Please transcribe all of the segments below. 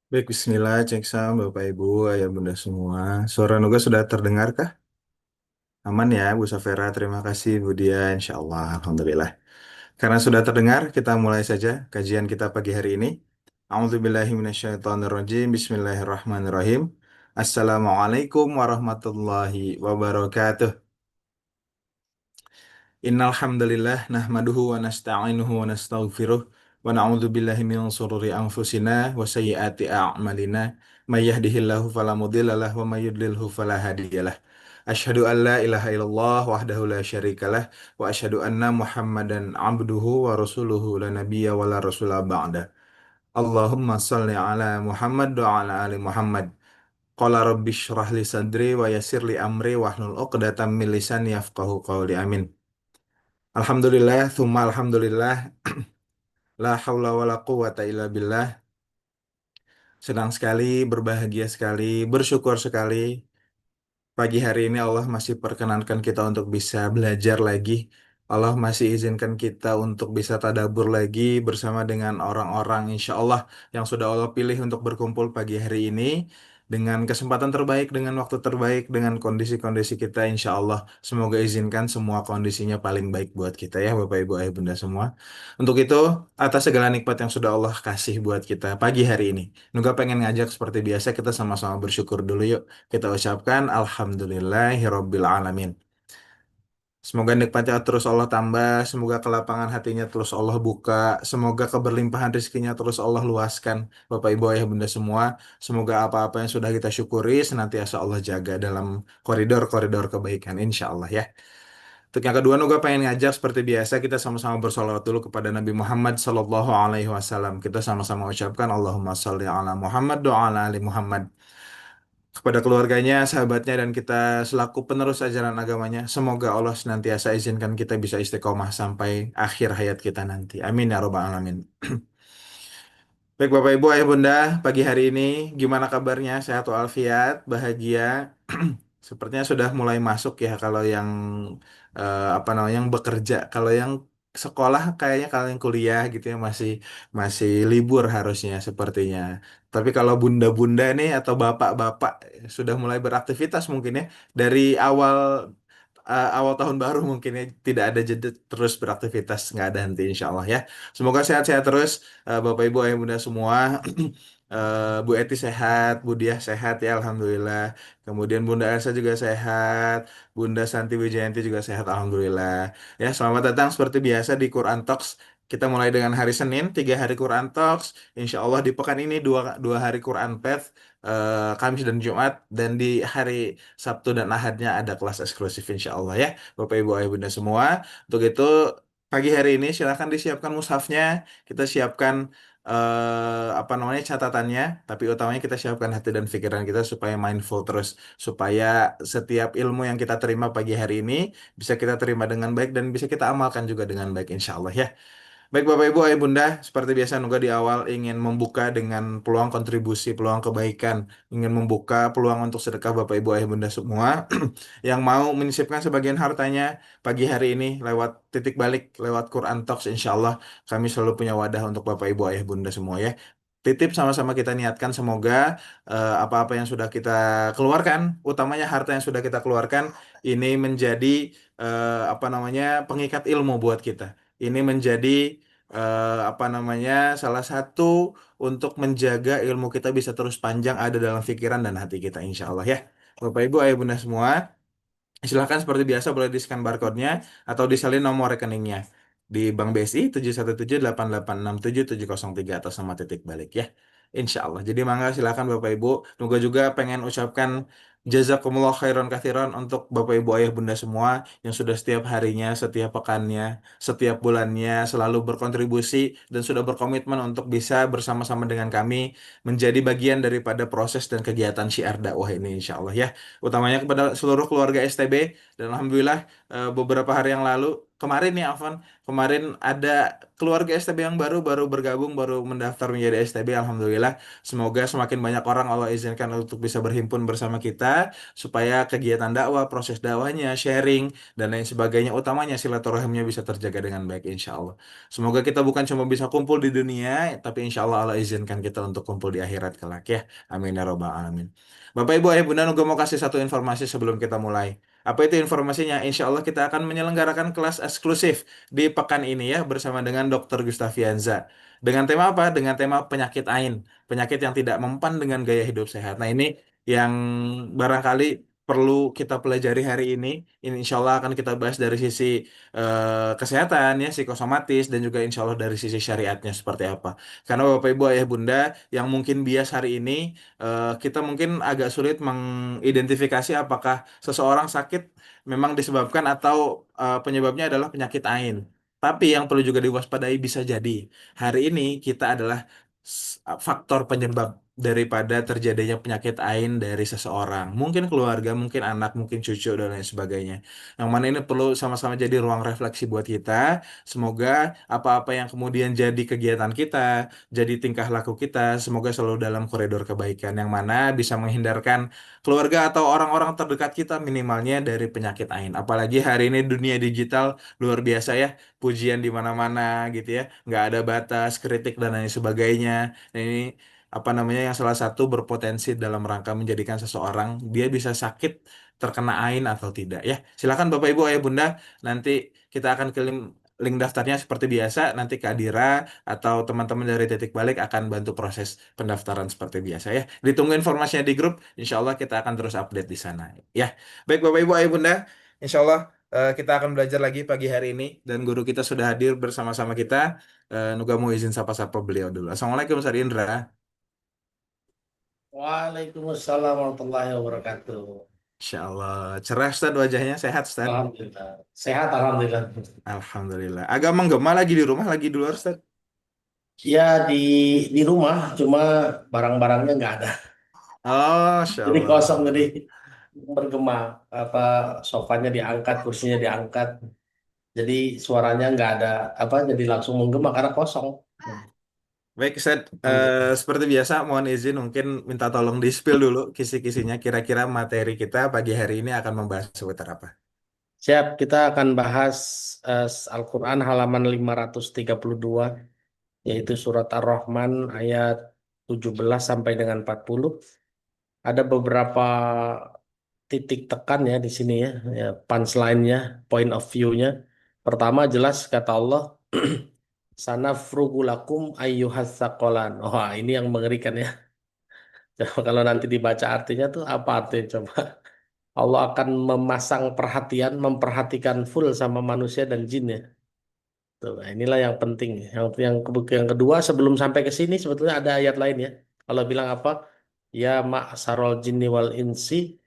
Baik, Bismillah, cek sam, Bapak Ibu, Ayah Bunda semua. Suara Nuga sudah terdengar kah? Aman ya, Bu Safera. Terima kasih, Bu Dia. Insya Allah, Alhamdulillah. Karena sudah terdengar, kita mulai saja kajian kita pagi hari ini. A'udzubillahiminasyaitonirrajim. Bismillahirrahmanirrahim. Assalamualaikum warahmatullahi wabarakatuh. Innal hamdalillah nahmaduhu wa nasta'inuhu wa nastaghfiruh wa na'udzu billahi min shururi anfusina wa sayyiati a'malina may yahdihillahu fala mudhillalah wa may yudlilhu fala hadiyalah. Asyhadu an la ilaha illallah wahdahu la syarikalah wa asyhadu anna Muhammadan abduhu wa rasuluhu la nabiyya wa la rasula ba'da. Allahumma shalli ala Muhammad wa ala ali Muhammad. Qala rabbi shrah li sadri wa yassir li amri wahlul 'uqdatam min lisani yafqahu qawli. Amin. Alhamdulillah, thumma alhamdulillah, la haula wa la quwata illa billah. Senang sekali, berbahagia sekali, bersyukur sekali. Pagi hari ini Allah masih perkenankan kita untuk bisa belajar lagi. Allah masih izinkan kita untuk bisa tadabur lagi bersama dengan orang-orang insya Allah yang sudah Allah pilih untuk berkumpul pagi hari ini. Dengan kesempatan terbaik, dengan waktu terbaik, dengan kondisi-kondisi kita insya Allah. Semoga izinkan semua kondisinya paling baik buat kita ya Bapak Ibu Ayah Bunda semua. Untuk itu, atas segala nikmat yang sudah Allah kasih buat kita pagi hari ini. Nuga pengen ngajak seperti biasa kita sama-sama bersyukur dulu yuk. Kita ucapkan Alhamdulillahirabbil alamin. Semoga nikmatnya terus Allah tambah, semoga kelapangan hatinya terus Allah buka, semoga keberlimpahan rezekinya terus Allah luaskan. Bapak Ibu Ayah Bunda semua, semoga apa-apa yang sudah kita syukuri senantiasa Allah jaga dalam koridor-koridor kebaikan, insya Allah ya. Untuk yang kedua, Nuga pengen ngajak seperti biasa kita sama-sama bersolawat dulu kepada Nabi Muhammad Sallallahu Alaihi Wasallam. Kita sama-sama ucapkan Allahumma sholli ala Muhammad wa ala ali Muhammad, kepada keluarganya, sahabatnya, dan kita selaku penerus ajaran agamanya. Semoga Allah senantiasa izinkan kita bisa istiqomah sampai akhir hayat kita nanti. Amin ya robbal alamin. Baik Bapak Ibu, Ayah Bunda, pagi hari ini gimana kabarnya? Sehat walafiat, bahagia. Sepertinya sudah mulai masuk ya kalau yang apa namanya yang bekerja, kalau yang sekolah kayaknya kalau yang kuliah gitu ya masih masih libur harusnya sepertinya. Tapi kalau bunda-bunda nih atau bapak-bapak sudah mulai beraktivitas mungkin ya dari awal tahun baru mungkin ya tidak ada jeda terus beraktivitas nggak ada henti insya Allah ya. Semoga sehat-sehat terus Bapak Ibu Ayah Bunda semua. Bu Eti sehat, Bu Diah sehat ya Alhamdulillah. Kemudian Bunda Elsa juga sehat, Bunda Santi Wijayanti juga sehat Alhamdulillah. Ya selamat datang seperti biasa di Quran Talks. Kita mulai dengan hari Senin, 3 hari Quran Talks. Insya Allah di pekan ini dua hari Quran Path, Kamis dan Jumat. Dan di hari Sabtu dan Ahadnya ada kelas eksklusif insya Allah ya. Bapak Ibu Ayah Bunda semua. Untuk itu pagi hari ini silahkan disiapkan mushafnya. Kita siapkan apa namanya catatannya. Tapi utamanya kita siapkan hati dan pikiran kita supaya mindful terus. Supaya setiap ilmu yang kita terima pagi hari ini bisa kita terima dengan baik dan bisa kita amalkan juga dengan baik insya Allah ya. Baik Bapak Ibu, Ayah Bunda, seperti biasa Nuga di awal ingin membuka dengan peluang kontribusi, peluang kebaikan, ingin membuka peluang untuk sedekah Bapak Ibu, Ayah Bunda semua yang mau menyisipkan sebagian hartanya pagi hari ini lewat titik balik, lewat Quran Talks, insya Allah kami selalu punya wadah untuk Bapak Ibu, Ayah Bunda semua ya. Titip sama-sama kita niatkan semoga apa-apa yang sudah kita keluarkan, utamanya harta yang sudah kita keluarkan, ini menjadi apa namanya pengikat ilmu buat kita. Ini menjadi apa namanya salah satu untuk menjaga ilmu kita bisa terus panjang ada dalam pikiran dan hati kita insya Allah ya. Bapak Ibu Ayah Bunda semua, silahkan seperti biasa boleh di-scan barcode-nya atau disalin nomor rekeningnya di Bank BSI 71788677703 atau sama titik balik ya. Insya Allah. Jadi mangga silahkan Bapak Ibu. Nuga juga pengen ucapkan jazakumullah khairan kathiran untuk Bapak Ibu Ayah Bunda semua yang sudah setiap harinya, setiap pekannya, setiap bulannya selalu berkontribusi dan sudah berkomitmen untuk bisa bersama-sama dengan kami menjadi bagian daripada proses dan kegiatan syiar dakwah ini insya Allah ya, utamanya kepada seluruh keluarga STB. Dan Alhamdulillah beberapa hari yang lalu kemarin nih Afan, kemarin ada keluarga STB yang baru bergabung, baru mendaftar menjadi STB. Alhamdulillah. Semoga semakin banyak orang Allah izinkan untuk bisa berhimpun bersama kita supaya kegiatan dakwah, proses dakwahnya, sharing dan lain sebagainya, utamanya silaturahimnya bisa terjaga dengan baik insya Allah. Semoga kita bukan cuma bisa kumpul di dunia, tapi insya Allah Allah izinkan kita untuk kumpul di akhirat kelak ya. Amin ya robbal alamin. Bapak Ibu Ayah Bunda, gue mau kasih satu informasi sebelum kita mulai. Apa itu informasinya? Insya Allah kita akan menyelenggarakan kelas eksklusif di pekan ini ya bersama dengan Dr. Gustavianza. Dengan tema apa? Dengan tema penyakit AIN, penyakit yang tidak mempan dengan gaya hidup sehat. Nah ini yang barangkali perlu kita pelajari hari ini. Ini insya Allah akan kita bahas dari sisi kesehatan ya, psikosomatis dan juga insya Allah dari sisi syariatnya seperti apa. Karena Bapak Ibu Ayah Bunda yang mungkin bias hari ini kita mungkin agak sulit mengidentifikasi apakah seseorang sakit memang disebabkan atau penyebabnya adalah penyakit AIN. Tapi yang perlu juga diwaspadai bisa jadi hari ini kita adalah faktor penyebab daripada terjadinya penyakit AIN dari seseorang. Mungkin keluarga, mungkin anak, mungkin cucu dan lain sebagainya. Yang mana ini perlu sama-sama jadi ruang refleksi buat kita. Semoga apa-apa yang kemudian jadi kegiatan kita, jadi tingkah laku kita, semoga selalu dalam koridor kebaikan yang mana bisa menghindarkan keluarga atau orang-orang terdekat kita minimalnya dari penyakit AIN. Apalagi hari ini dunia digital luar biasa ya, pujian di mana-mana gitu ya, nggak ada batas, kritik dan lain sebagainya. Nah, ini apa namanya yang salah satu berpotensi dalam rangka menjadikan seseorang dia bisa sakit terkena AIN atau tidak ya. Silakan Bapak Ibu Ayah Bunda, nanti kita akan kirim link daftarnya seperti biasa, nanti Kak Dira atau teman-teman dari Titik Balik akan bantu proses pendaftaran seperti biasa ya. Ditunggu informasinya di grup, insya Allah kita akan terus update di sana ya. Baik Bapak Ibu Ayah Bunda, insya Allah kita akan belajar lagi pagi hari ini dan guru kita sudah hadir bersama-sama kita. Nuga mau izin sapa-sapa beliau dulu. Assalamualaikum Ustaz Indra. Waalaikumsalam warahmatullahi wabarakatuh. Insya Allah. Cerah Ustaz wajahnya, sehat Ustaz. Alhamdulillah. Sehat, Alhamdulillah. Alhamdulillah. Agak menggema lagi di rumah, lagi di luar Ustaz. Ya di rumah, cuma barang-barangnya nggak ada. Oh, Insya Jadi kosong, jadi Allah. bergema. Apa sofanya diangkat, kursinya diangkat. Jadi suaranya nggak ada. Apa jadi langsung menggema karena kosong. Baik Ustaz, Alhamdulillah. seperti biasa mohon izin mungkin minta tolong di-spill dulu kisi-kisinya. Kira-kira materi kita pagi hari ini akan membahas seputar apa? Siap, kita akan bahas Al-Quran halaman 532, yaitu surat Ar-Rahman ayat 17 sampai dengan 40. Ada beberapa titik tekan ya di sini ya, ya punchline-nya, point of view-nya. Pertama jelas kata Allah, sana frugulakum ayyuhas tsaqalan. Wah, ini yang mengerikan ya. Coba kalau nanti dibaca artinya tuh apa artinya coba? Allah akan memasang perhatian, memperhatikan full sama manusia dan jin ya. Tuh, nah inilah yang penting. Yang kedua sebelum sampai ke sini sebetulnya ada ayat lain ya. Allah bilang apa? Ya ma'sarol jinni wal insi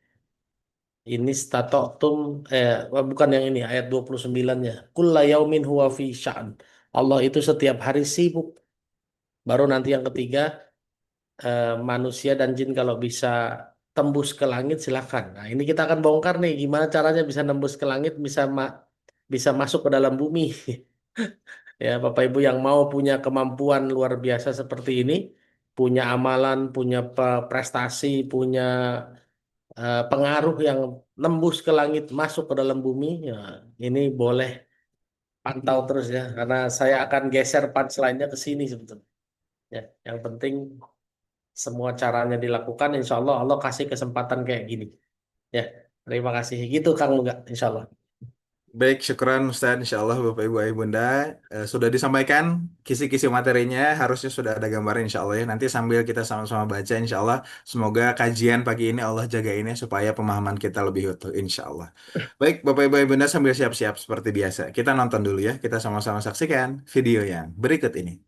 ini statoktum bukan yang ini ayat 29-nya. Kulla yaumin huwa fi sya'an. Allah itu setiap hari sibuk. Baru nanti yang ketiga manusia dan jin kalau bisa tembus ke langit silakan. Nah, ini kita akan bongkar nih gimana caranya bisa nembus ke langit bisa masuk ke dalam bumi. Ya, Bapak Ibu yang mau punya kemampuan luar biasa seperti ini, punya amalan, punya prestasi, punya pengaruh yang nembus ke langit masuk ke dalam bumi ya, ini boleh pantau terus ya karena saya akan geser punchline-nya ke sini sebetulnya ya yang penting semua caranya dilakukan insya Allah Allah kasih kesempatan kayak gini ya terima kasih gitu Kang Luga insya Allah. Baik, syukuran Ustaz. Insya Allah Bapak Ibu Ayah Bunda sudah disampaikan kisi-kisi materinya harusnya sudah ada gambaran insya Allah ya. Nanti sambil kita sama-sama baca insya Allah semoga kajian pagi ini Allah jaga ini supaya pemahaman kita lebih utuh insya Allah. Baik, Bapak Ibu Ayah Bunda sambil siap-siap seperti biasa. Kita nonton dulu ya. Kita sama-sama saksikan video yang berikut ini.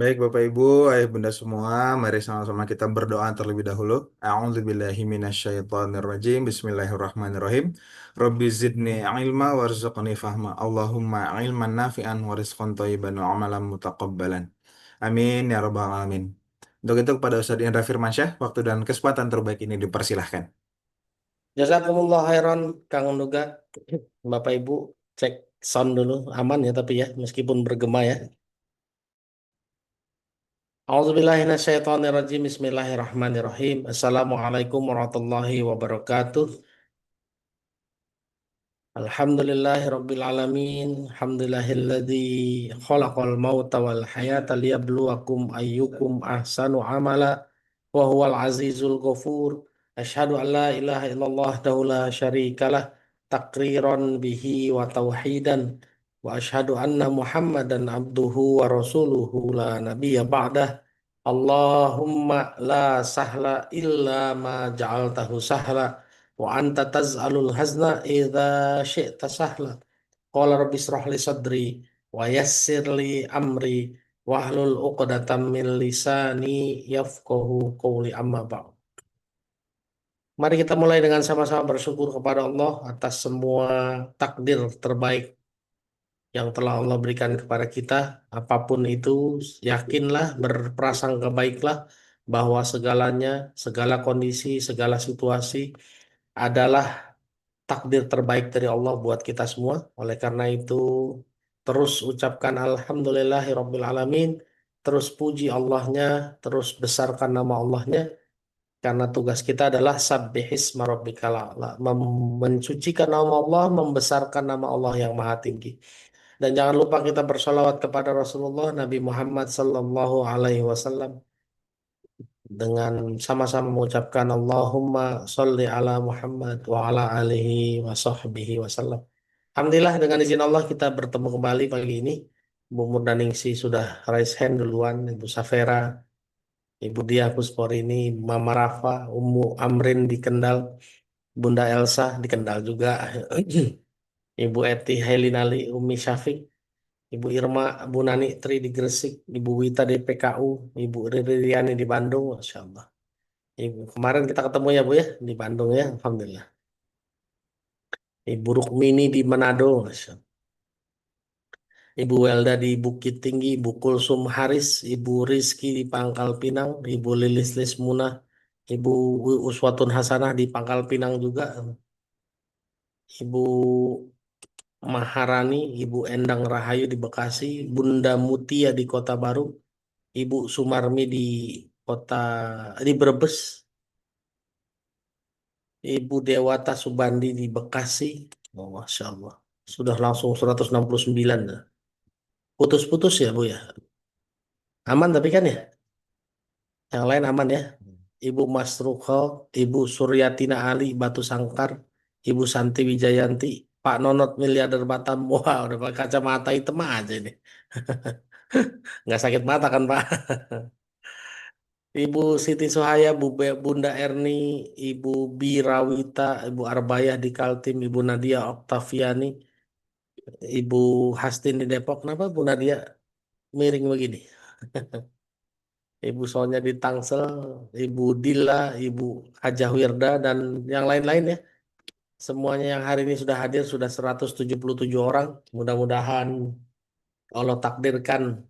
Baik Bapak Ibu, ayah bunda semua, mari sama-sama kita berdoa terlebih dahulu. A'udzubillahi minasyaitonirrajim. Bismillahirrahmanirrahim. Rabbi zidni ilma warzuqni fahma. Allahumma ilman nafi'an wa rizqan thayyiban wa amalan mutaqabbalan. Amin ya rabbal alamin. Untuk itu kepada Ustadz Indra Firmansyah, waktu dan kesempatan terbaik ini dipersilahkan. Jazakumullah khairan Kang Nuga. Bapak Ibu cek sound dulu aman ya tapi ya meskipun bergema ya. A'udzubillahiminasyaitonirrajim. Bismillahirrahmanirrahim. Assalamualaikum warahmatullahi wabarakatuh. Alhamdulillahi Rabbil Alamin. Alhamdulillahilladzi khalaqal mauta wal hayata liyabluwakum ayyukum ahsanu amala wa huwal azizul ghafur. Asyhadu an la ilaha illallah wahdahu la syarikalah takriran bihi wa tauhidan wa asyhadu anna Muhammadan abduhu wa rasuluhu la nabiyya ba'dah. Allahumma la sahla illa ma ja'altahu sahla wa anta taz'alul hazna idza syi'ta sahla. Qala rabbi israh li sadri wa yassir li amri wahlul 'uqdatam min lisani yafqahu qawli amma ba'd. Mari kita mulai dengan sama-sama bersyukur kepada Allah atas semua takdir terbaik yang telah Allah berikan kepada kita. Apapun itu, yakinlah, berprasangka baiklah bahwa segalanya, segala kondisi, segala situasi adalah takdir terbaik dari Allah buat kita semua. Oleh karena itu, terus ucapkan Alhamdulillahirabbil alamin, terus puji Allahnya, terus besarkan nama Allahnya, karena tugas kita adalah sabbihisma rabbikal a'la, mensucikan nama Allah, membesarkan nama Allah yang maha tinggi. Dan jangan lupa kita bersolawat kepada Rasulullah Nabi Muhammad Sallallahu Alaihi Wasallam dengan sama-sama mengucapkan Allahumma sholli ala Muhammad wa ala alihi wa sahbihi wasallam. Alhamdulillah dengan izin Allah kita bertemu kembali pagi ini. Bu Murdaningsi sudah raise hand duluan, Ibu Safera, Ibu Dia Kusporini, Mama Rafa, Ummu Amrin di Kendal, Bunda Elsa di Kendal juga, Ibu Eti Hailinali, Umi Syafiq, Ibu Irma, Bu Nani Tri di Gresik, Ibu Wita di PKU, Ibu Ririani di Bandung, Masya Allah. Ibu, kemarin kita ketemu ya Bu ya, di Bandung ya, Alhamdulillah. Ibu Rukmini di Manado, Masya Allah. Ibu Welda di Bukit Tinggi, Ibu Kulsum Haris, Ibu Rizki di Pangkal Pinang, Ibu Lilis Lismunah, Ibu Uswatun Hasanah di Pangkal Pinang juga, Ibu Maharani, Ibu Endang Rahayu di Bekasi, Bunda Mutia di Kota Baru, Ibu Sumarmi di kota di Brebes, Ibu Dewata Subandi di Bekasi. Oh, Masya Allah. Sudah langsung 169 dah. Putus-putus ya Bu ya. Aman tapi kan ya? Yang lain aman ya. Ibu Masruko, Ibu Suryatina Ali Batu Sangkar, Ibu Santi Wijayanti, Pak Nonot miliarder Batam. Wah, udah pakai kacamata hitam aja ini. Nggak sakit mata kan Pak? Ibu Siti Sohaya, Bunda Erni, Ibu Birawita, Ibu Arbayah di Kaltim, Ibu Nadia Oktaviani, Ibu Hastin di Depok. Kenapa Bu Nadia miring begini? Ibu Sonya di Tangsel, Ibu Dila, Ibu Hajah Wirda, dan yang lain-lain ya. Semuanya yang hari ini sudah hadir, sudah 177 orang. Mudah-mudahan Allah takdirkan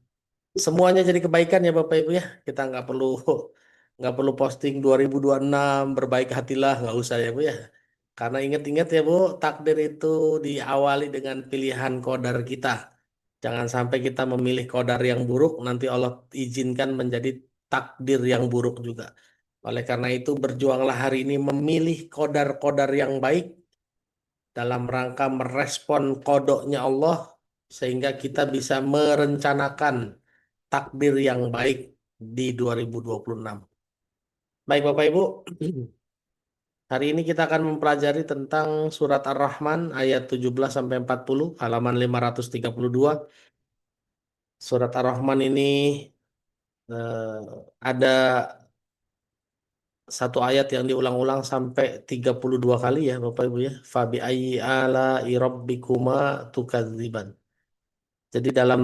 semuanya jadi kebaikan ya Bapak Ibu ya. Kita nggak perlu posting 2026 berbaik hatilah, nggak usah ya Bu ya. Karena ingat-ingat ya Bu, takdir itu diawali dengan pilihan qadar kita. Jangan sampai kita memilih qadar yang buruk, nanti Allah izinkan menjadi takdir yang buruk juga. Oleh karena itu berjuanglah hari ini memilih qadar-qadar yang baik dalam rangka merespon kodoknya Allah sehingga kita bisa merencanakan takdir yang baik di 2026. Baik Bapak Ibu, hari ini kita akan mempelajari tentang surat Ar-Rahman ayat 17 sampai 40, halaman 532. Surat Ar-Rahman ini ada satu ayat yang diulang-ulang sampai 32 kali ya Bapak Ibu ya. Fabi ayyi ala'i rabbikuma tukadziban. Jadi dalam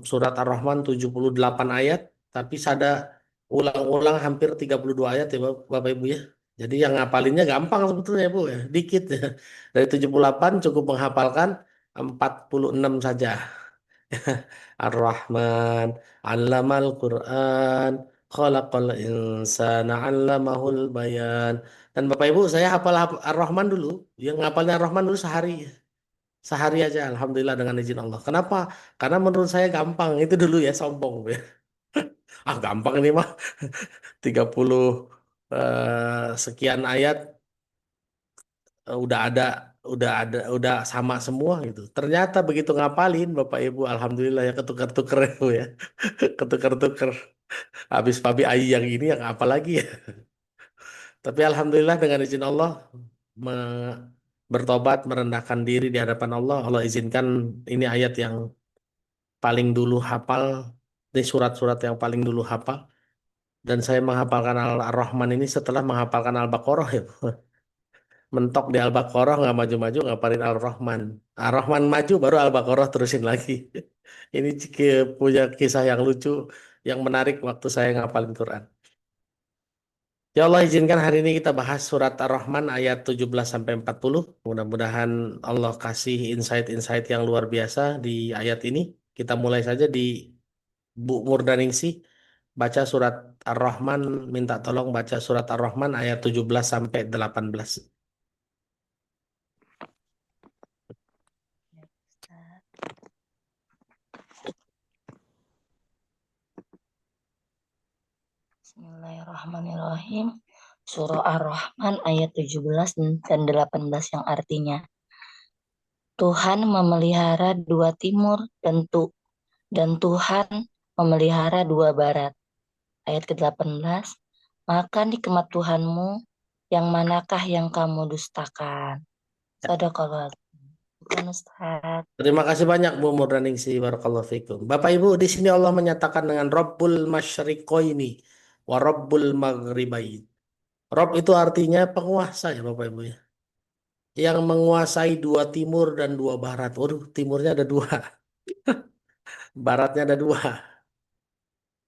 surat Ar-Rahman 78 ayat, tapi sada ulang-ulang hampir 32 ayat ya Bapak Ibu ya. Jadi yang ngapalinnya gampang sebetulnya Bu ya, dikit ya. Dari 78 cukup menghafalkan 46 saja. Ar-Rahman, 'allamal Qur'an, khalaqal insana 'allamahul bayan. Dan Bapak Ibu, saya hafal Ar-Rahman dulu, yang ngapalnya Ar-Rahman dulu sehari. Sehari aja, Alhamdulillah dengan izin Allah. Kenapa? Karena menurut saya gampang. Itu dulu ya, sombong. Ah, gampang ini mah. 30 sekian ayat udah sama semua gitu. Ternyata begitu ngapalin Bapak Ibu, Alhamdulillah ya ketukar-tukar ya, Bu ya. Ketukar-tukar. Habis Pabi Ayi yang ini yang apa lagi ya. Tapi Alhamdulillah dengan izin Allah bertobat, merendahkan diri di hadapan Allah. Allah izinkan ini ayat yang paling dulu hafal, ini surat-surat yang paling dulu hafal. Dan saya menghafalkan Al-Rahman ini setelah menghafalkan Al-Baqarah ya. Mentok di Al-Baqarah nggak maju-maju ngapalin Al-Rahman. Al-Rahman maju baru Al-Baqarah terusin lagi. Ini punya kisah yang lucu, yang menarik waktu saya ngapalin Quran. Ya Allah izinkan hari ini kita bahas surat Ar-Rahman ayat 17 sampai 40. Mudah-mudahan Allah kasih insight-insight yang luar biasa di ayat ini. Kita mulai saja di Bu Murdaningsi baca surat Ar-Rahman, minta tolong baca surat Ar-Rahman ayat 17 sampai 18. Bismillahirrahmanirrahim. Surah Ar-Rahman ayat 17 dan 18 yang artinya Tuhan memelihara dua timur dan Tuhan memelihara dua barat. Ayat ke-18, maka nikmat Tuhanmu yang manakah yang kamu dustakan? Sadaqallah. Bukan Ustaz. Terima kasih banyak Bu Murdaningsi barakallahu fikum. Bapak Ibu, di sini Allah menyatakan dengan Rabbul Masyriqaini wa Rabbul Maghribain. Rob itu artinya penguasa ya Bapak Ibu ya. Yang menguasai dua timur dan dua barat. Waduh, timurnya ada dua, baratnya ada dua.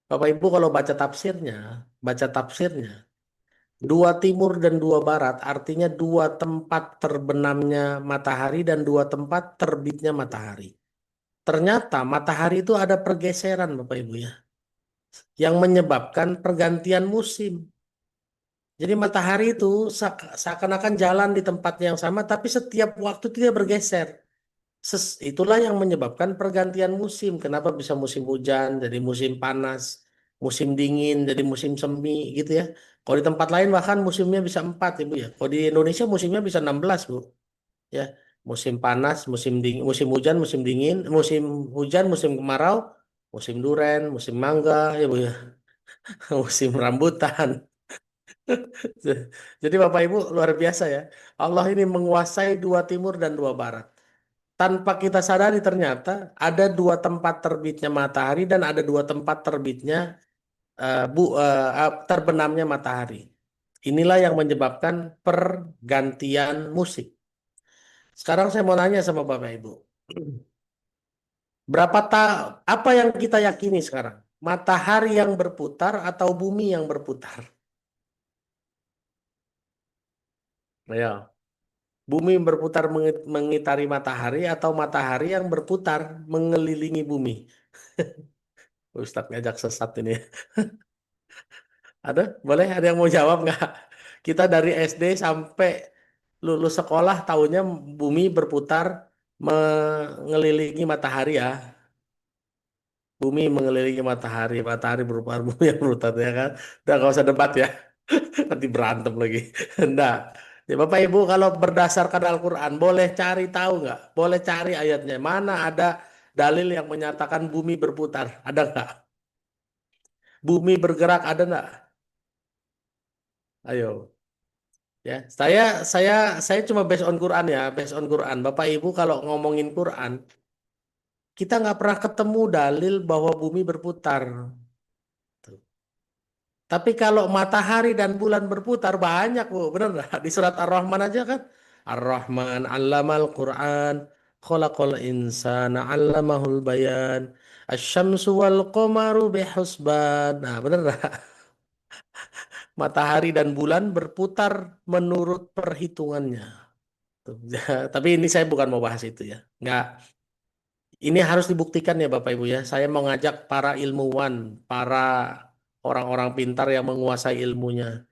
Bapak Ibu kalau baca tafsirnya, dua timur dan dua barat artinya dua tempat terbenamnya matahari dan dua tempat terbitnya matahari. Ternyata matahari itu ada pergeseran Bapak Ibu ya, yang menyebabkan pergantian musim. Jadi matahari itu seakan-akan jalan di tempatnya yang sama, tapi setiap waktu itu dia bergeser. Itulah yang menyebabkan pergantian musim. Kenapa bisa musim hujan, jadi musim panas, musim dingin, jadi musim semi gitu ya. Kalau di tempat lain bahkan musimnya bisa 4 Ibu ya. Kalau di Indonesia musimnya bisa 16 Bu. Ya, musim panas, musim dingin, musim hujan, musim dingin, musim hujan, musim kemarau, musim duren, musim mangga ya Bu ya. Musim rambutan. Jadi Bapak Ibu luar biasa ya. Allah ini menguasai dua timur dan dua barat. Tanpa kita sadari ternyata ada dua tempat terbitnya matahari dan ada dua tempat terbitnya terbenamnya matahari. Inilah yang menyebabkan pergantian musim. Sekarang saya mau nanya sama Bapak Ibu. Apa yang kita yakini sekarang? Matahari yang berputar atau bumi yang berputar? Ya. Bumi berputar mengitari matahari atau matahari yang berputar mengelilingi bumi. Ustadz ngajak sesat ini. Boleh ada yang mau jawab nggak? Kita dari SD sampai lulus sekolah tahunya bumi berputar mengelilingi matahari ya. Bumi mengelilingi matahari, matahari berputar, bumi yang berputar ya kan. Udah nggak usah debat ya, nanti berantem lagi. Nah, ya Bapak Ibu kalau berdasarkan Al-Quran boleh cari tahu nggak? Boleh cari ayatnya. Mana ada dalil yang menyatakan bumi berputar? Ada nggak? Bumi bergerak ada nggak? Ayo. Ya, saya cuma based on Quran ya, based on Quran. Bapak Ibu kalau ngomongin Quran, kita nggak pernah ketemu dalil bahwa bumi berputar. Tuh. Tapi kalau matahari dan bulan berputar banyak Bu, benar nggak? Di surat Ar-Rahman aja kan. Ar-Rahman 'allamal Quran, khalaqal insana 'allamahul bayan. Asy-syamsu wal qamaru bihusban. Nah, bener nggak? Matahari dan bulan berputar menurut perhitungannya. Tuh, tapi ini saya bukan mau bahas itu ya. Nggak. Ini harus dibuktikan ya Bapak Ibu ya. Saya mau ngajak para ilmuwan, para orang-orang pintar yang menguasai ilmunya,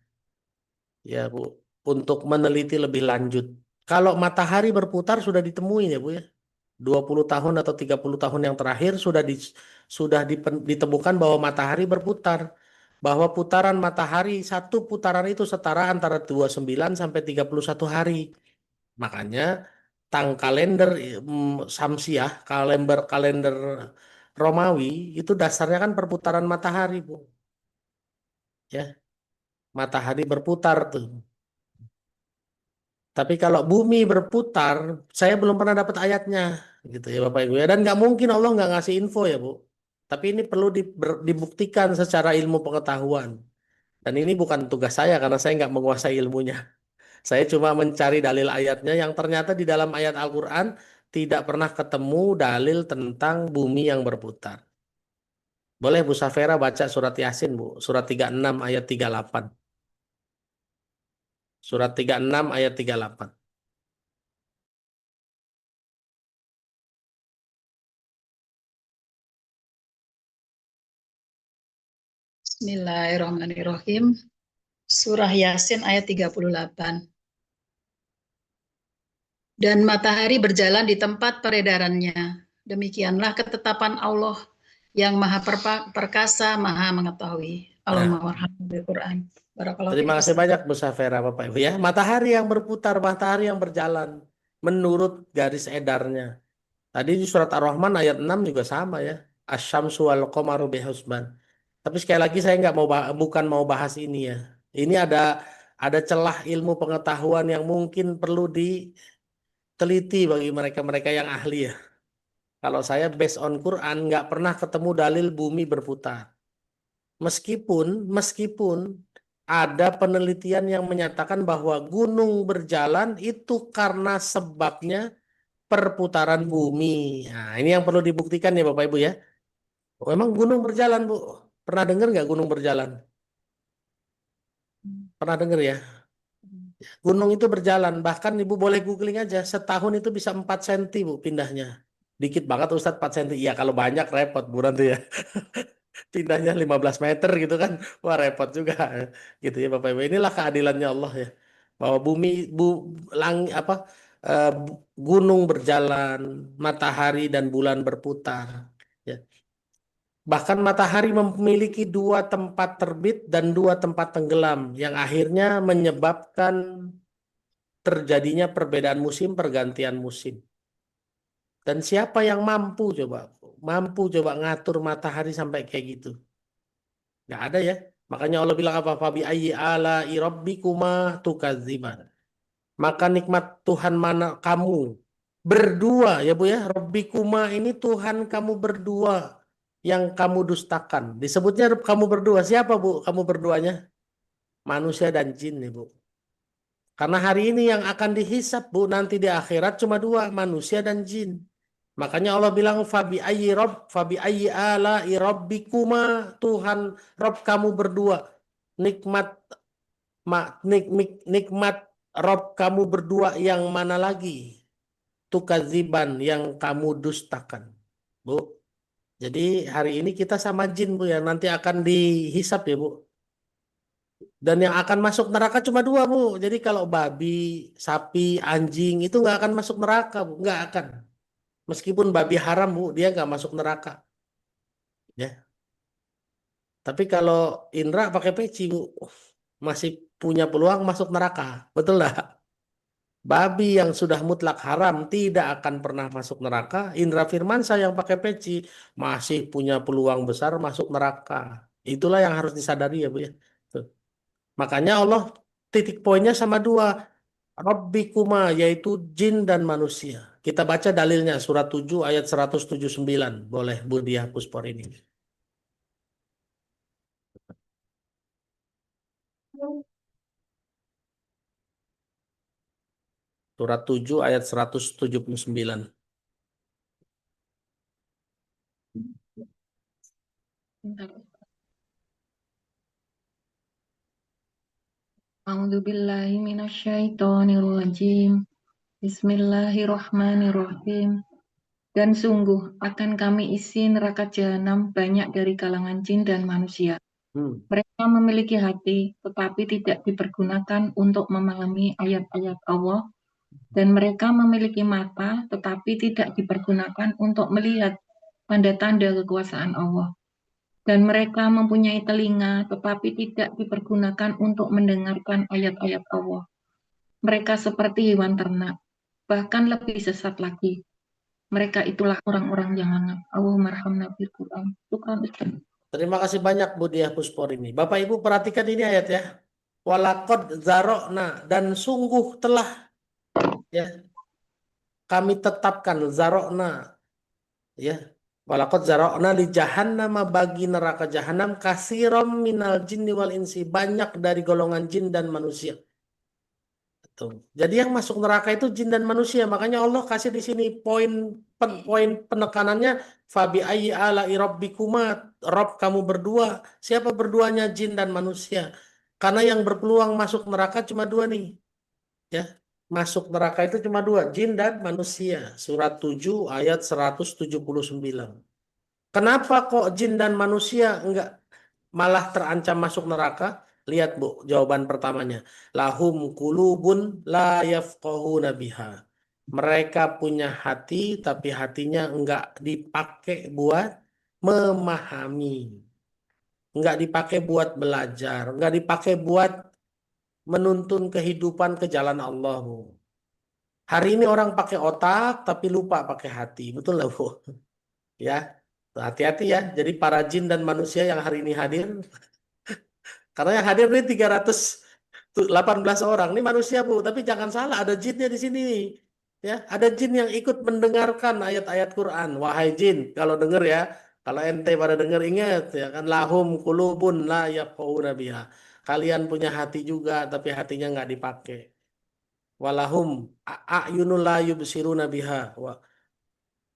ya Bu, untuk meneliti lebih lanjut. Kalau matahari berputar sudah ditemuin ya Bu ya. 20 tahun atau 30 tahun yang terakhir ditemukan bahwa matahari berputar. Bahwa putaran matahari, satu putaran itu setara antara 29 sampai 31 hari. Makanya kalender Samsiah, kalender kalender Romawi itu dasarnya kan perputaran matahari, Bu. Ya, matahari berputar tuh. Tapi kalau bumi berputar, saya belum pernah dapat ayatnya, gitu ya Bapak Ibu ya. Dan nggak mungkin Allah nggak ngasih info ya, Bu. Tapi ini perlu dibuktikan secara ilmu pengetahuan. Dan ini bukan tugas saya karena saya nggak menguasai ilmunya. Saya cuma mencari dalil ayatnya yang ternyata di dalam ayat Al-Quran tidak pernah ketemu dalil tentang bumi yang berputar. Boleh Bu Safera baca surat Yasin, Bu. Surat 36 ayat 38. Surat 36 ayat 38. Bismillahirrahmanirrahim. Surah Yasin ayat 38. Dan matahari berjalan di tempat peredarannya. Demikianlah ketetapan Allah yang maha perkasa, maha mengetahui. Allahumma Nah, warhamna bil Quran. Barakallahu terima fiik, kasih Ustaz. banyak Bu Safera Bapak Ibu ya. Matahari yang berputar, matahari yang berjalan menurut garis edarnya. Tadi di surat Ar-Rahman ayat 6 juga sama ya. Asyamsu wal qamaru bihusban. Tapi sekali lagi saya nggak mau bukan mau bahas ini ya. Ini ada celah ilmu pengetahuan yang mungkin perlu diteliti bagi mereka-mereka yang ahli ya. Kalau saya based on Quran nggak pernah ketemu dalil bumi berputar. Meskipun ada penelitian yang menyatakan bahwa gunung berjalan itu karena sebabnya perputaran bumi. Nah, ini yang perlu dibuktikan ya Bapak Ibu ya. Oh, emang gunung berjalan, Bu? Pernah dengar nggak gunung berjalan? Pernah dengar ya? Gunung itu berjalan. Bahkan Ibu boleh googling aja. Setahun itu bisa 4 senti, Bu, pindahnya. Dikit banget Ustadz 4 senti. Iya, kalau banyak repot, Bu, nanti ya. Pindahnya 15 meter gitu kan. Wah, repot juga. Gitu ya Bapak Ibu. Inilah keadilannya Allah ya. Bahwa bumi, lang, apa, gunung berjalan, matahari dan bulan berputar. Ya. Bahkan matahari memiliki dua tempat terbit dan dua tempat tenggelam yang akhirnya menyebabkan terjadinya perbedaan musim, pergantian musim. Dan siapa yang mampu coba? Mampu coba ngatur matahari sampai kayak gitu? Nggak ada ya. Makanya Allah bilang apa? Fabi ayyi ala rabbikuma tukadziban. Maka nikmat Tuhan mana kamu berdua ya Bu ya. Rabbikuma ini Tuhan kamu berdua yang kamu dustakan. Disebutnya kamu berdua. Siapa Bu? Kamu berduanya? Manusia dan jin nih Bu. Karena hari ini yang akan dihisap Bu nanti di akhirat cuma dua, manusia dan jin. Makanya Allah bilang fabi ayyi ala rabbikuma Tuhan Rob kamu berdua. Nikmat nikmat Rob kamu berdua yang mana lagi? Tukaziban yang kamu dustakan. Bu. Jadi hari ini kita sama jin Bu yang nanti akan dihisap ya Bu. Dan yang akan masuk neraka cuma dua, Bu. Jadi kalau babi, sapi, anjing itu nggak akan masuk neraka, Bu. Nggak akan. Meskipun babi haram, Bu, dia nggak masuk neraka. Ya. Tapi kalau Indra pakai peci, Bu, masih punya peluang masuk neraka. Betul nggak? Babi yang sudah mutlak haram tidak akan pernah masuk neraka. Indra Firmansyah yang pakai peci masih punya peluang besar masuk neraka. Itulah yang harus disadari ya, Bu ya. Tuh. Makanya Allah titik poinnya sama dua. Rabbikuma yaitu jin dan manusia. Kita baca dalilnya surat 7 ayat 179. Boleh Bu dihapus por ini. Surat 7 ayat 179. Bentar. A'udzubillahi minasyaitonirrajim. Bismillahirrahmanirrahim. Dan sungguh akan kami isi neraka jahanam banyak dari kalangan jin dan manusia. Mereka memiliki hati, tetapi tidak dipergunakan untuk memahami ayat-ayat Allah. Dan mereka memiliki mata, tetapi tidak dipergunakan untuk melihat tanda-tanda kekuasaan Allah. Dan mereka mempunyai telinga, tetapi tidak dipergunakan untuk mendengarkan ayat-ayat Allah. Mereka seperti hewan ternak, bahkan lebih sesat lagi. Mereka itulah orang-orang yang lengah. Allahumma arhamna bil Quran. Syukran, Ustaz. Terima kasih banyak Bu Diah Puspor ini. Bapak Ibu perhatikan ini ayat ya. Walaqad zarokna, dan sungguh telah ya kami tetapkan zarokna ya. Walaqad zarokna li jahannam, bagi neraka jahanam kasirom minal jinni wal insi, banyak dari golongan jin dan manusia. Tuh. Jadi yang masuk neraka itu jin dan manusia. Makanya Allah kasih di sini poin penekanannya, fabi ayyi ala'i rabbikuma, Rob kamu berdua. Siapa berduanya? Jin dan manusia. Karena yang berpeluang masuk neraka cuma dua nih. Ya. Masuk neraka itu cuma dua, jin dan manusia. Surat 7 ayat 179. Kenapa kok jin dan manusia enggak malah terancam masuk neraka? Lihat Bu, jawaban pertamanya. Lahum kulubun la yafqahuna biha. Mereka punya hati, tapi hatinya enggak dipakai buat memahami. Enggak dipakai buat belajar. Enggak dipakai buat menuntun kehidupan ke jalan Allah, Bu. Hari ini orang pakai otak, tapi lupa pakai hati. Betul lah, Bu? Ya, hati-hati ya. Jadi para jin dan manusia yang hari ini hadir, karena yang hadir ini 318 orang. Ini manusia, Bu, tapi jangan salah, ada jinnya di sini. Ya, ada jin yang ikut mendengarkan ayat-ayat Quran. Wahai jin, kalau dengar ya, kalau ente pada dengar ingat ya kan, lahum kulubun la yafqahuna biha. Kalian punya hati juga, tapi hatinya nggak dipakai. Walahum a'yunul la yubsiruna biha.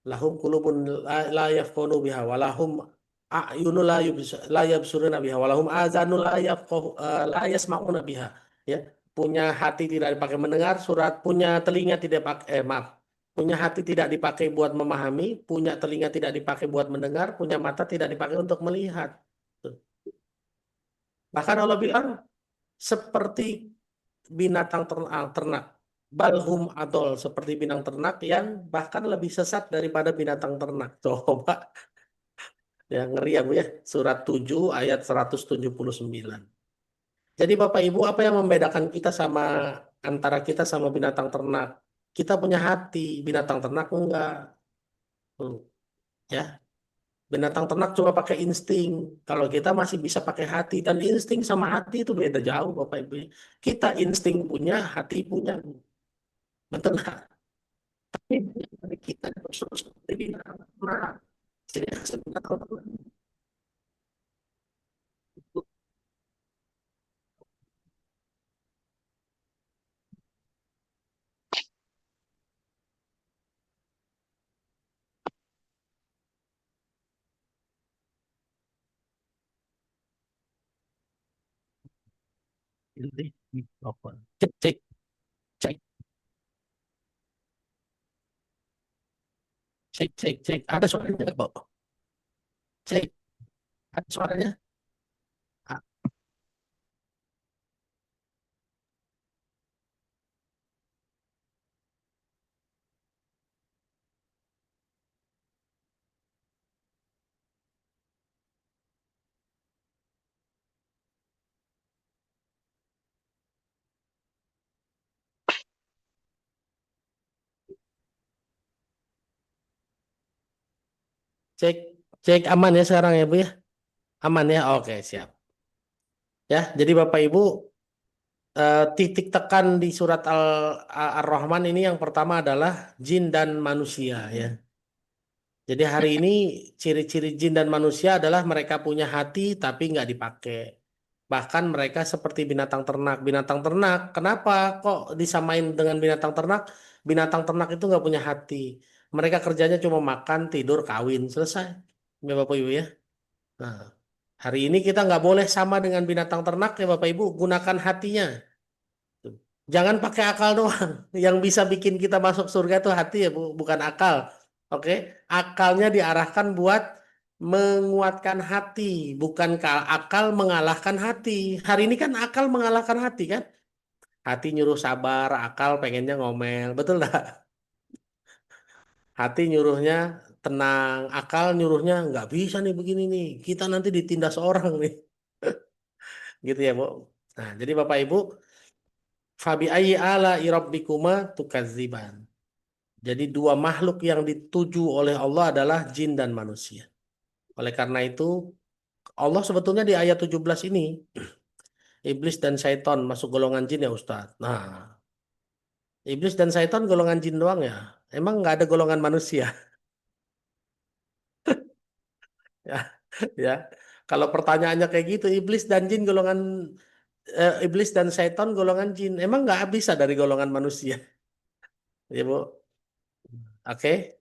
Lahum qulubun la yafqahuna biha walahum a'yunun la yabsuruna biha walahum azanun la yasma'una biha, ya. Punya hati tidak dipakai mendengar, punya telinga tidak pakai maaf, punya hati tidak dipakai buat memahami, punya telinga tidak dipakai buat mendengar, punya mata tidak dipakai untuk melihat. Tuh. Bahkan Allah bilang seperti binatang ternak, balhum adol, seperti binatang ternak yang bahkan lebih sesat daripada binatang ternak. Coba ya, ngeri ya Bu ya. Surat 7 ayat 179. Jadi Bapak Ibu, apa yang membedakan kita antara kita sama binatang ternak? Kita punya hati, binatang ternak enggak. Tuh, ya. Binatang ternak cuma pakai insting. Kalau kita masih bisa pakai hati, dan insting sama hati itu beda jauh Bapak Ibu. Kita insting punya, hati punya. Betul nggak? Tapi dari kita seperti binatang ternak. Jadi binatang ternak. Cek, cek, cek, cek, cek, cek. Ada suaranya nggak, Pak? Cek, ada suaranya? Ah, cek, cek aman ya sekarang ya Bu ya? Aman ya? Oke, siap. Ya, jadi Bapak Ibu, titik tekan di surat Ar-Rahman ini yang pertama adalah jin dan manusia ya. Jadi hari ini ciri-ciri jin dan manusia adalah mereka punya hati tapi nggak dipakai. Bahkan mereka seperti binatang ternak. Binatang ternak, kenapa kok disamain dengan binatang ternak? Binatang ternak itu nggak punya hati. Mereka kerjanya cuma makan, tidur, kawin, selesai. Ya Bapak Ibu ya. Nah, Hari ini kita nggak boleh sama dengan binatang ternak ya Bapak Ibu, gunakan hatinya. Jangan pakai akal doang. Yang bisa bikin kita masuk surga itu hati ya Bu, bukan akal. Oke, akalnya diarahkan buat menguatkan hati, bukan akal mengalahkan hati. Hari ini kan akal mengalahkan hati kan? Hati nyuruh sabar, akal pengennya ngomel, betul nggak? Hati nyuruhnya tenang, akal nyuruhnya nggak bisa nih begini nih. Kita nanti ditindas orang nih, gitu ya Bu. Nah, jadi Bapak Ibu, fabi ayyi ala rabbikuma tukadziban. Jadi dua makhluk yang dituju oleh Allah adalah jin dan manusia. Oleh karena itu, Allah sebetulnya di ayat 17 ini, iblis dan syaitan masuk golongan jin ya Ustadz. Nah, iblis dan syaitan golongan jin doang ya. Emang nggak ada golongan manusia ya. Ya. Kalau pertanyaannya kayak gitu, iblis dan jin golongan iblis dan syaitan golongan jin. Emang nggak bisa dari golongan manusia, ya Bu. Oke.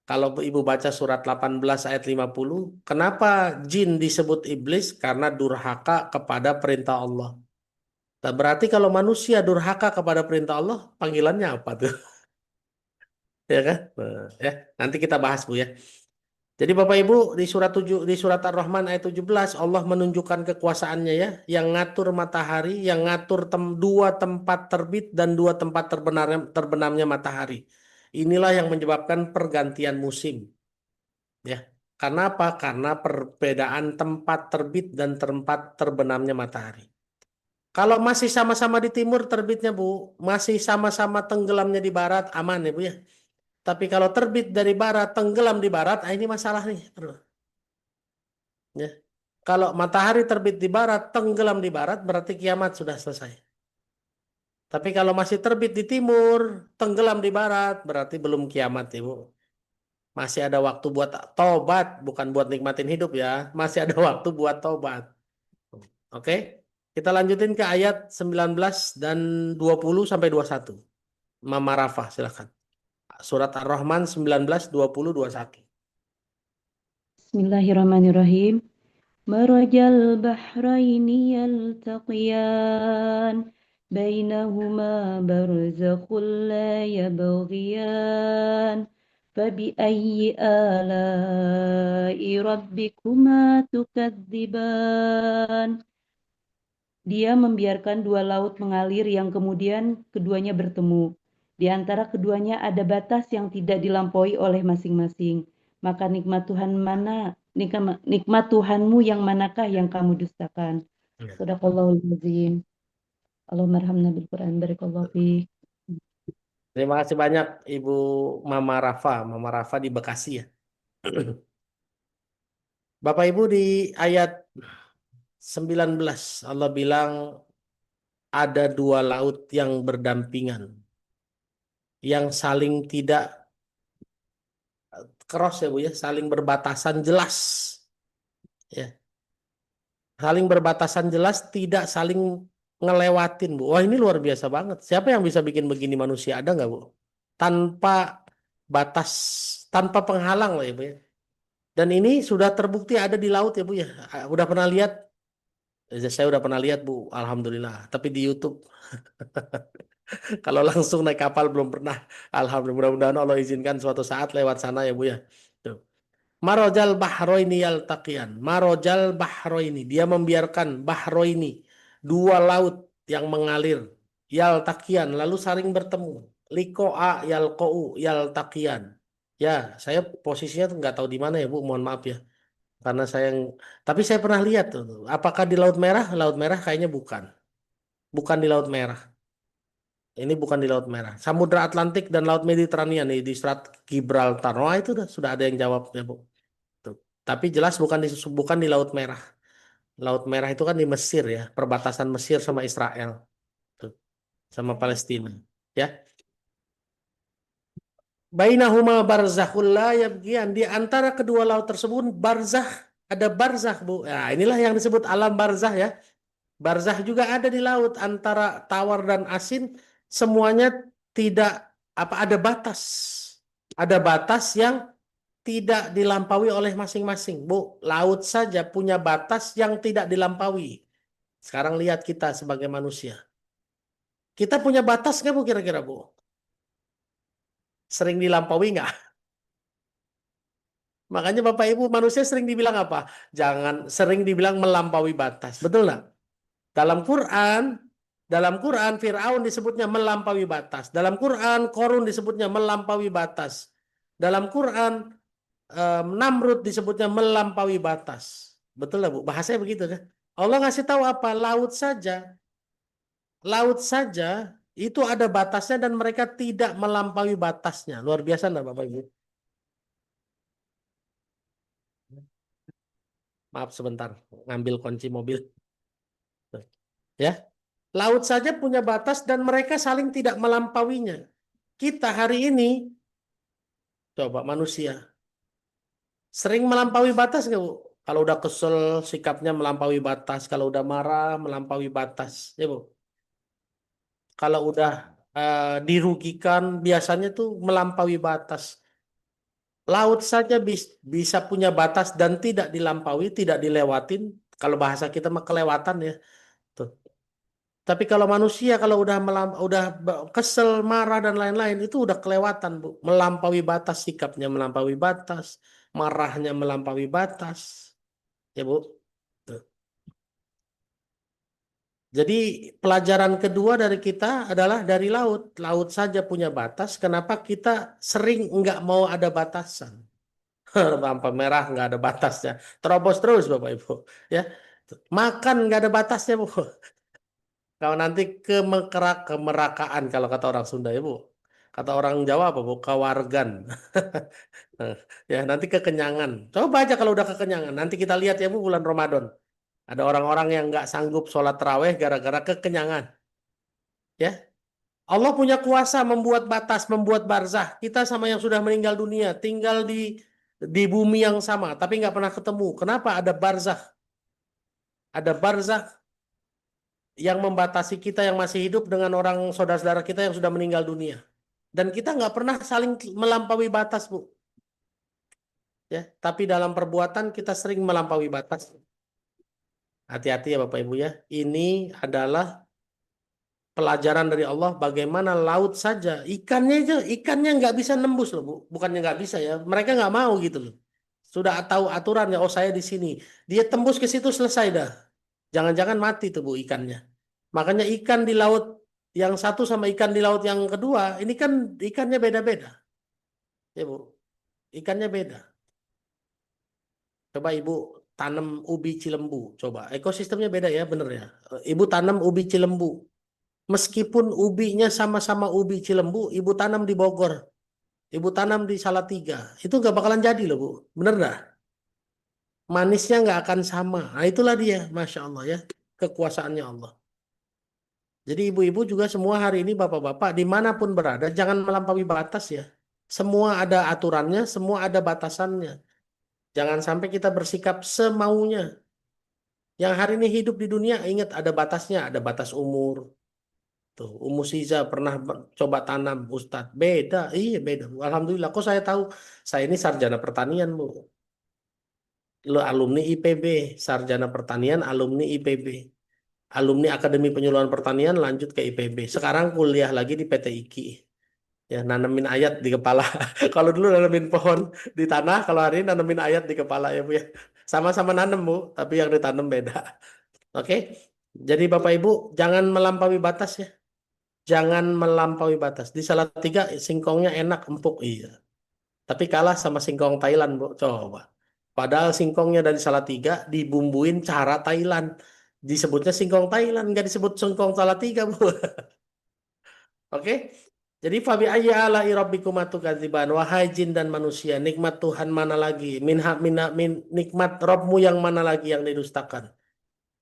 Kalau Ibu baca surat 18 ayat 50, kenapa jin disebut iblis? Karena durhaka kepada perintah Allah. Nah, berarti kalau manusia durhaka kepada perintah Allah, panggilannya apa tuh? Ya kan? Nah, ya, nanti kita bahas Bu ya. Jadi Bapak Ibu di surat 7 di surat Ar-Rahman ayat 17 Allah menunjukkan kekuasaannya ya, yang ngatur matahari, yang ngatur dua tempat terbit dan dua tempat terbenamnya matahari. Inilah yang menyebabkan pergantian musim. Ya. Karena apa? Karena perbedaan tempat terbit dan tempat terbenamnya matahari. Kalau masih sama-sama di timur terbitnya Bu, masih sama-sama tenggelamnya di barat, aman ya Bu ya. Tapi kalau terbit dari barat, tenggelam di barat, ini masalah nih. Ya. Kalau matahari terbit di barat, tenggelam di barat, berarti kiamat sudah selesai. Tapi kalau masih terbit di timur, tenggelam di barat, berarti belum kiamat Ibu. Masih ada waktu buat tobat, bukan buat nikmatin hidup ya. Masih ada waktu buat tobat. Oke? Kita lanjutin ke ayat 19 dan 20 sampai 21. Mama Rafa, silakan. Surat Ar-Rahman 19, 20, 21. Bismillahirrahmanirrahim. Marajal bahraini yaltaqiyan bainahuma barzakhul la yabghiyan fabi ayyi ala'i rabbikuma tukadziban. Dia membiarkan dua laut mengalir yang kemudian keduanya bertemu. Di antara keduanya ada batas yang tidak dilampaui oleh masing-masing. Maka nikmat Tuhanmu yang manakah yang kamu dustakan? Shadaqallahul azim. Allahumma arhamna bil Quran. Barakallahu fiik. Terima kasih banyak Ibu Mama Rafa. Mama Rafa di Bekasi ya. Bapak Ibu di ayat 19 Allah bilang ada dua laut yang berdampingan. Yang saling tidak cross ya Bu ya, saling berbatasan jelas. Ya. Saling berbatasan jelas, tidak saling ngelewatin Bu. Wah ini luar biasa banget. Siapa yang bisa bikin begini manusia? Ada nggak Bu? Tanpa batas, tanpa penghalang lah ya Bu ya. Dan ini sudah terbukti ada di laut ya Bu ya. Udah pernah lihat? Saya udah pernah lihat Bu, Alhamdulillah. Tapi di YouTube. Kalau langsung naik kapal belum pernah. Alhamdulillah, mudah-mudahan Allah izinkan suatu saat lewat sana ya Bu ya. Tuh. Marojal bahroini yaltaqiyan. Marojal bahroini. Dia membiarkan bahroini. Dua laut yang mengalir. Yaltaqiyan. Lalu saling bertemu. Liko'a yalko'u yaltaqiyan. Ya, saya posisinya nggak tahu di mana ya Bu. Mohon maaf ya. Karena saya tapi saya pernah lihat tuh. Apakah di Laut Merah? Laut Merah kayaknya bukan. Bukan di Laut Merah. Ini bukan di Laut Merah. Samudra Atlantik dan Laut Mediterania nih di Selat Gibraltar. Wah, itu sudah ada yang jawab ya, Bu. Tuh. Tapi jelas bukan di Laut Merah. Laut Merah itu kan di Mesir ya, perbatasan Mesir sama Israel. Tuh. Sama Palestina, ya. Bainahuma barzakhul la yabghiyan. Di antara kedua laut tersebut barzah, ada barzah, Bu. Nah, inilah yang disebut alam barzah ya. Barzah juga ada di laut antara tawar dan asin, semuanya tidak ada batas. Ada batas yang tidak dilampaui oleh masing-masing. Bu, laut saja punya batas yang tidak dilampaui. Sekarang lihat kita sebagai manusia. Kita punya batas nggak Bu kira-kira Bu? Sering dilampaui nggak? Makanya Bapak Ibu manusia sering dibilang apa? Jangan sering dibilang melampaui batas. Betul nggak? Dalam Quran, Fir'aun disebutnya melampaui batas. Dalam Quran, Korun disebutnya melampaui batas. Dalam Quran, Namrud disebutnya melampaui batas. Betul lah Bu? Bahasanya begitu kan? Allah ngasih tahu apa? Laut saja itu ada batasnya dan mereka tidak melampaui batasnya. Luar biasa enggak Bapak Ibu? Maaf sebentar, ngambil kunci mobil. Ya, laut saja punya batas dan mereka saling tidak melampauinya. Kita hari ini, coba manusia, sering melampaui batas nggak Bu? Kalau udah kesel, sikapnya melampaui batas. Kalau udah marah, melampaui batas. Ya Bu? Kalau udah dirugikan, biasanya tuh melampaui batas. Laut saja bisa punya batas dan tidak dilampaui, tidak dilewatin. Kalau bahasa kita mah kelewatan ya. Tuh. Tapi kalau manusia kalau udah kesel, marah dan lain-lain itu udah kelewatan, Bu. Melampaui batas sikapnya, melampaui batas, marahnya melampaui batas. Ya, Bu. Tuh. Jadi pelajaran kedua dari kita adalah dari laut. Laut saja punya batas. Kenapa kita sering nggak mau ada batasan? Lampu merah nggak ada batasnya. Terobos terus Bapak Ibu. Ya, makan nggak ada batasnya Bu. Kalau nanti kemerakaan kalau kata orang Sunda ya Bu. Kata orang Jawa apa Bu? Kawargan. Ya nanti kekenyangan. Coba aja kalau udah kekenyangan. Nanti kita lihat ya Bu bulan Ramadan. Ada orang-orang yang nggak sanggup sholat taraweh gara-gara kekenyangan. Ya, Allah punya kuasa membuat batas, membuat barzah. Kita sama yang sudah meninggal dunia, tinggal di bumi yang sama, tapi nggak pernah ketemu. Kenapa ada barzah? Ada barzah yang membatasi kita yang masih hidup dengan orang saudara-saudara kita yang sudah meninggal dunia. Dan kita nggak pernah saling melampaui batas, Bu. Ya, tapi dalam perbuatan kita sering melampaui batas. Hati-hati ya Bapak Ibu ya. Ini adalah pelajaran dari Allah bagaimana laut saja ikannya nggak bisa nembus loh Bu, bukannya nggak bisa ya, mereka nggak mau gitu loh, sudah tahu aturannya, oh saya di sini, dia tembus ke situ selesai dah, jangan-jangan mati tuh Bu ikannya. Makanya ikan di laut yang satu sama ikan di laut yang kedua ini kan ikannya beda-beda ya Bu, ikannya beda. Coba Ibu tanam ubi cilembu, coba ekosistemnya beda ya bener ya. Ibu tanam ubi cilembu. Meskipun ubinya sama-sama ubi Cilembu, ibu tanam di Bogor, ibu tanam di Salatiga, itu nggak bakalan jadi loh Bu, bener nggak? Manisnya nggak akan sama. Nah itulah dia, Masya Allah ya, kekuasaannya Allah. Jadi ibu-ibu juga semua hari ini, bapak-bapak, dimanapun berada, jangan melampaui batas ya. Semua ada aturannya, semua ada batasannya. Jangan sampai kita bersikap semaunya. Yang hari ini hidup di dunia, ingat ada batasnya, ada batas umur. Tuh, Siza pernah coba tanam, Ustadz. Beda, iya beda. Bu. Alhamdulillah, kok saya tahu. Saya ini sarjana pertanian, Bu. Lo alumni IPB, sarjana pertanian, alumni IPB. Alumni Akademi Penyuluhan Pertanian, lanjut ke IPB. Sekarang kuliah lagi di PT IKI. Ya, nanemin ayat di kepala. Kalau dulu nanemin pohon di tanah, kalau hari ini nanemin ayat di kepala ya, Bu ya. Sama-sama nanem, Bu, tapi yang ditanam beda. Oke? Jadi Bapak Ibu, jangan melampaui batas ya. Jangan melampaui batas. Di Salatiga singkongnya enak, empuk, iya. Tapi kalah sama singkong Thailand, Bu. Coba. Padahal singkongnya dari Salatiga dibumbuin cara Thailand. Disebutnya singkong Thailand, nggak disebut singkong Salatiga, Bu. Oke? Jadi fabi ayyi ala'i rabbikuma tukadziban, wahai jin dan manusia, nikmat Tuhan mana lagi? Nikmat Rabbmu yang mana lagi yang didustakan?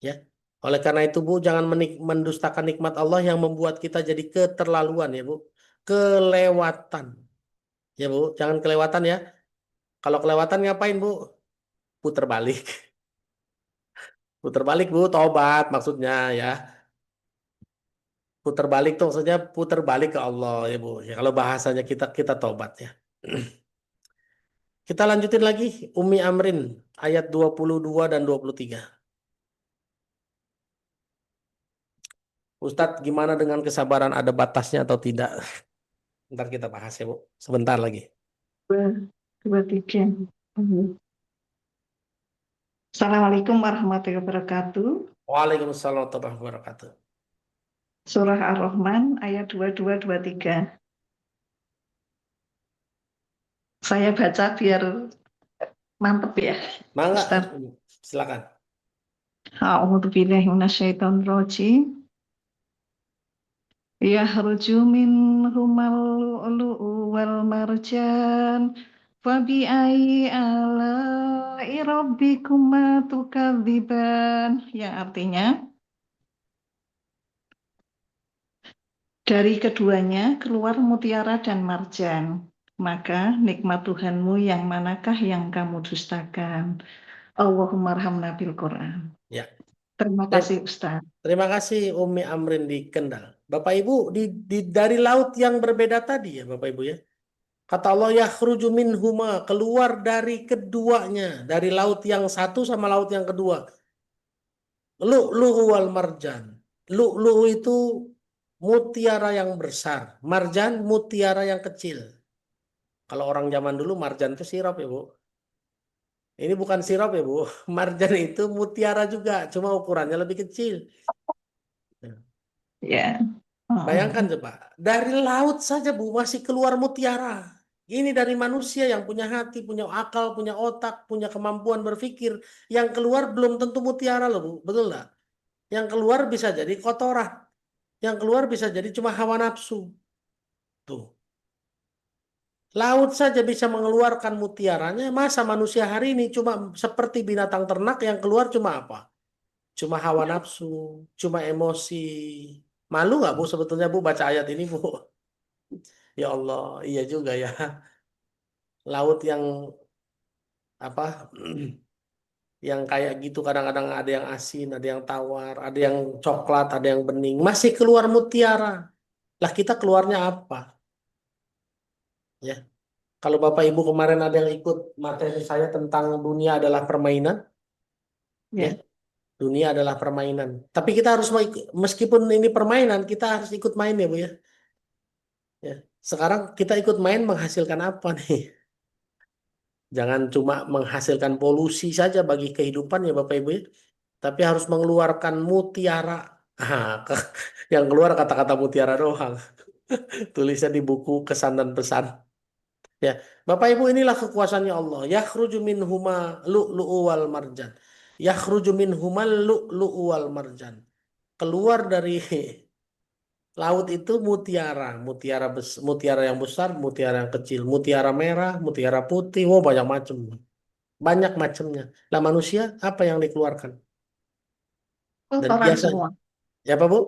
Ya. Oleh karena itu Bu, jangan mendustakan nikmat Allah yang membuat kita jadi keterlaluan ya Bu. Kelewatan. Ya Bu, jangan kelewatan ya. Kalau kelewatan ngapain Bu? Puter balik. Puter balik Bu, tobat maksudnya ya. Puter balik tuh maksudnya puter balik ke Allah ya Bu. Ya, kalau bahasanya kita tobat ya. Kita lanjutin lagi Umi Amrin ayat 22 dan 23. Ustadz, gimana dengan kesabaran, ada batasnya atau tidak? Ntar kita bahas ya, Bu. Sebentar lagi. Dua, tiga. Assalamualaikum warahmatullahi wabarakatuh. Waalaikumsalam warahmatullahi wabarakatuh. Surah Ar-Rahman ayat 22-23. Saya baca biar mantep ya, Mangga, Ustaz. silakan. A'udzubillahi minasyaitonirrajim. Yahruju minhumal lu'lu'u wal marjan. Fabi'ayyi ala'i rabbikuma tukadziban. Yang artinya, dari keduanya keluar mutiara dan marjan. Maka nikmat Tuhanmu yang manakah yang kamu dustakan? Allahumma arhamna bil Quran. Ya. Terima kasih Ustaz. Terima kasih Umi Amrin di Kendal. Bapak Ibu, dari laut yang berbeda tadi ya Bapak Ibu ya. Kata Allah, yakhruju minhuma, keluar dari keduanya, dari laut yang satu sama laut yang kedua. Lu'lu'u wal marjan. Lu'lu'u itu mutiara yang besar, marjan mutiara yang kecil. Kalau orang zaman dulu marjan itu sirup ya Bu. Ini bukan sirup ya Bu. Marjan itu mutiara juga, cuma ukurannya lebih kecil. Ya. Bayangkan coba, dari laut saja Bu masih keluar mutiara. Ini dari manusia yang punya hati, punya akal, punya otak, punya kemampuan berpikir. Yang keluar belum tentu mutiara loh Bu, betul nggak? Yang keluar bisa jadi kotoran. Yang keluar bisa jadi cuma hawa nafsu. Tuh. Laut saja bisa mengeluarkan mutiaranya, masa manusia hari ini cuma seperti binatang ternak yang keluar cuma apa? Cuma hawa nafsu, cuma emosi. Malu nggak Bu sebetulnya Bu baca ayat ini Bu? Ya Allah, iya juga ya. Laut yang apa? Yang kayak gitu kadang-kadang ada yang asin, ada yang tawar, ada yang coklat, ada yang bening. Masih keluar mutiara. Lah kita keluarnya apa? Ya. Kalau Bapak Ibu kemarin ada yang ikut materi saya tentang dunia adalah permainan, ya. Ya. Dunia adalah permainan. Tapi kita harus meskipun ini permainan, kita harus ikut main ya, Bu ya. Ya. Sekarang kita ikut main menghasilkan apa nih? Jangan cuma menghasilkan polusi saja bagi kehidupan ya Bapak Ibu ya. Tapi harus mengeluarkan mutiara. Yang keluar kata-kata mutiara doang. Tulisnya di buku kesan dan pesan. Ya, Bapak Ibu inilah kekuasaannya Allah. Yakhruju minhuma lu'lu'u wal marjan. Yakhruju minhumal lu'lu'u wal marjan. Keluar dari laut itu mutiara, mutiara yang besar, mutiara yang kecil, mutiara merah, mutiara putih, wow banyak macam. Banyak macamnya. Lah manusia apa yang dikeluarkan? Dan Kotoran biasa semua. ya Pak Bu?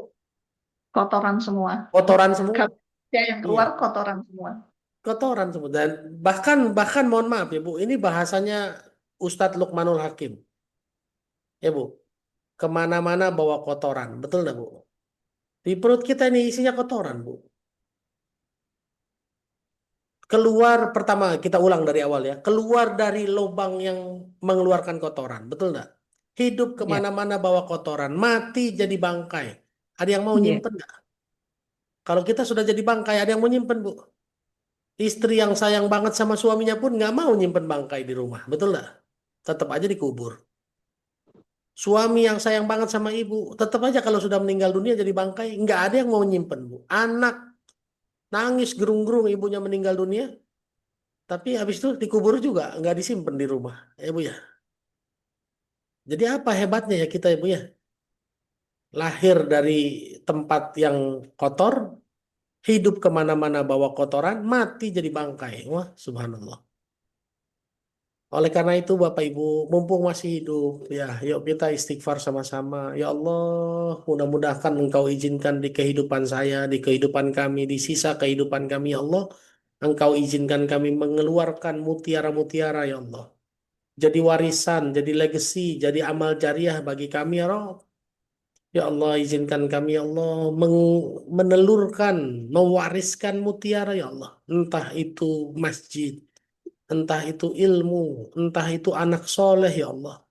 Kotoran semua. Kotoran semua. Kalau ya, yang Iya, keluar kotoran semua. kotoran semua. Dan bahkan mohon maaf ya Bu, ini bahasanya Ustadz Lukmanul Hakim. Ya Bu, kemana-mana bawa kotoran, betul nggak Bu? Di perut kita ini isinya kotoran Bu. Keluar pertama kita ulang dari awal ya. Keluar dari lubang yang mengeluarkan kotoran, betul nggak? Hidup Ya. kemana-mana bawa kotoran, mati jadi bangkai. Ada yang mau Ya. nyimpen nggak? Kalau kita sudah jadi bangkai, ada yang mau nyimpen Bu? Istri yang sayang banget sama suaminya pun nggak mau nyimpen bangkai di rumah, betul nggak? Tetap aja dikubur. Suami yang sayang banget sama ibu, tetap aja kalau sudah meninggal dunia jadi bangkai, nggak ada yang mau nyimpen Bu. Anak nangis gerung-gerung ibunya meninggal dunia, tapi habis itu dikubur juga, nggak disimpan di rumah, ya Bu ya. Jadi apa hebatnya ya kita ya Bu ya? Lahir dari tempat yang kotor, hidup kemana-mana bawa kotoran, mati jadi bangkai. Wah, subhanallah. Oleh karena itu Bapak Ibu, mumpung masih hidup, ya yuk kita istighfar sama-sama. Ya Allah, mudah-mudahan Engkau izinkan di kehidupan saya, di kehidupan kami, di sisa kehidupan kami, ya Allah. Engkau izinkan kami mengeluarkan mutiara-mutiara, ya Allah. Jadi warisan, jadi legacy, jadi amal jariah bagi kami, ya Rabb. Ya Allah, izinkan kami, ya Allah, menelurkan, mewariskan mutiara, ya Allah. Entah itu masjid, entah itu ilmu, entah itu anak soleh ya Allah.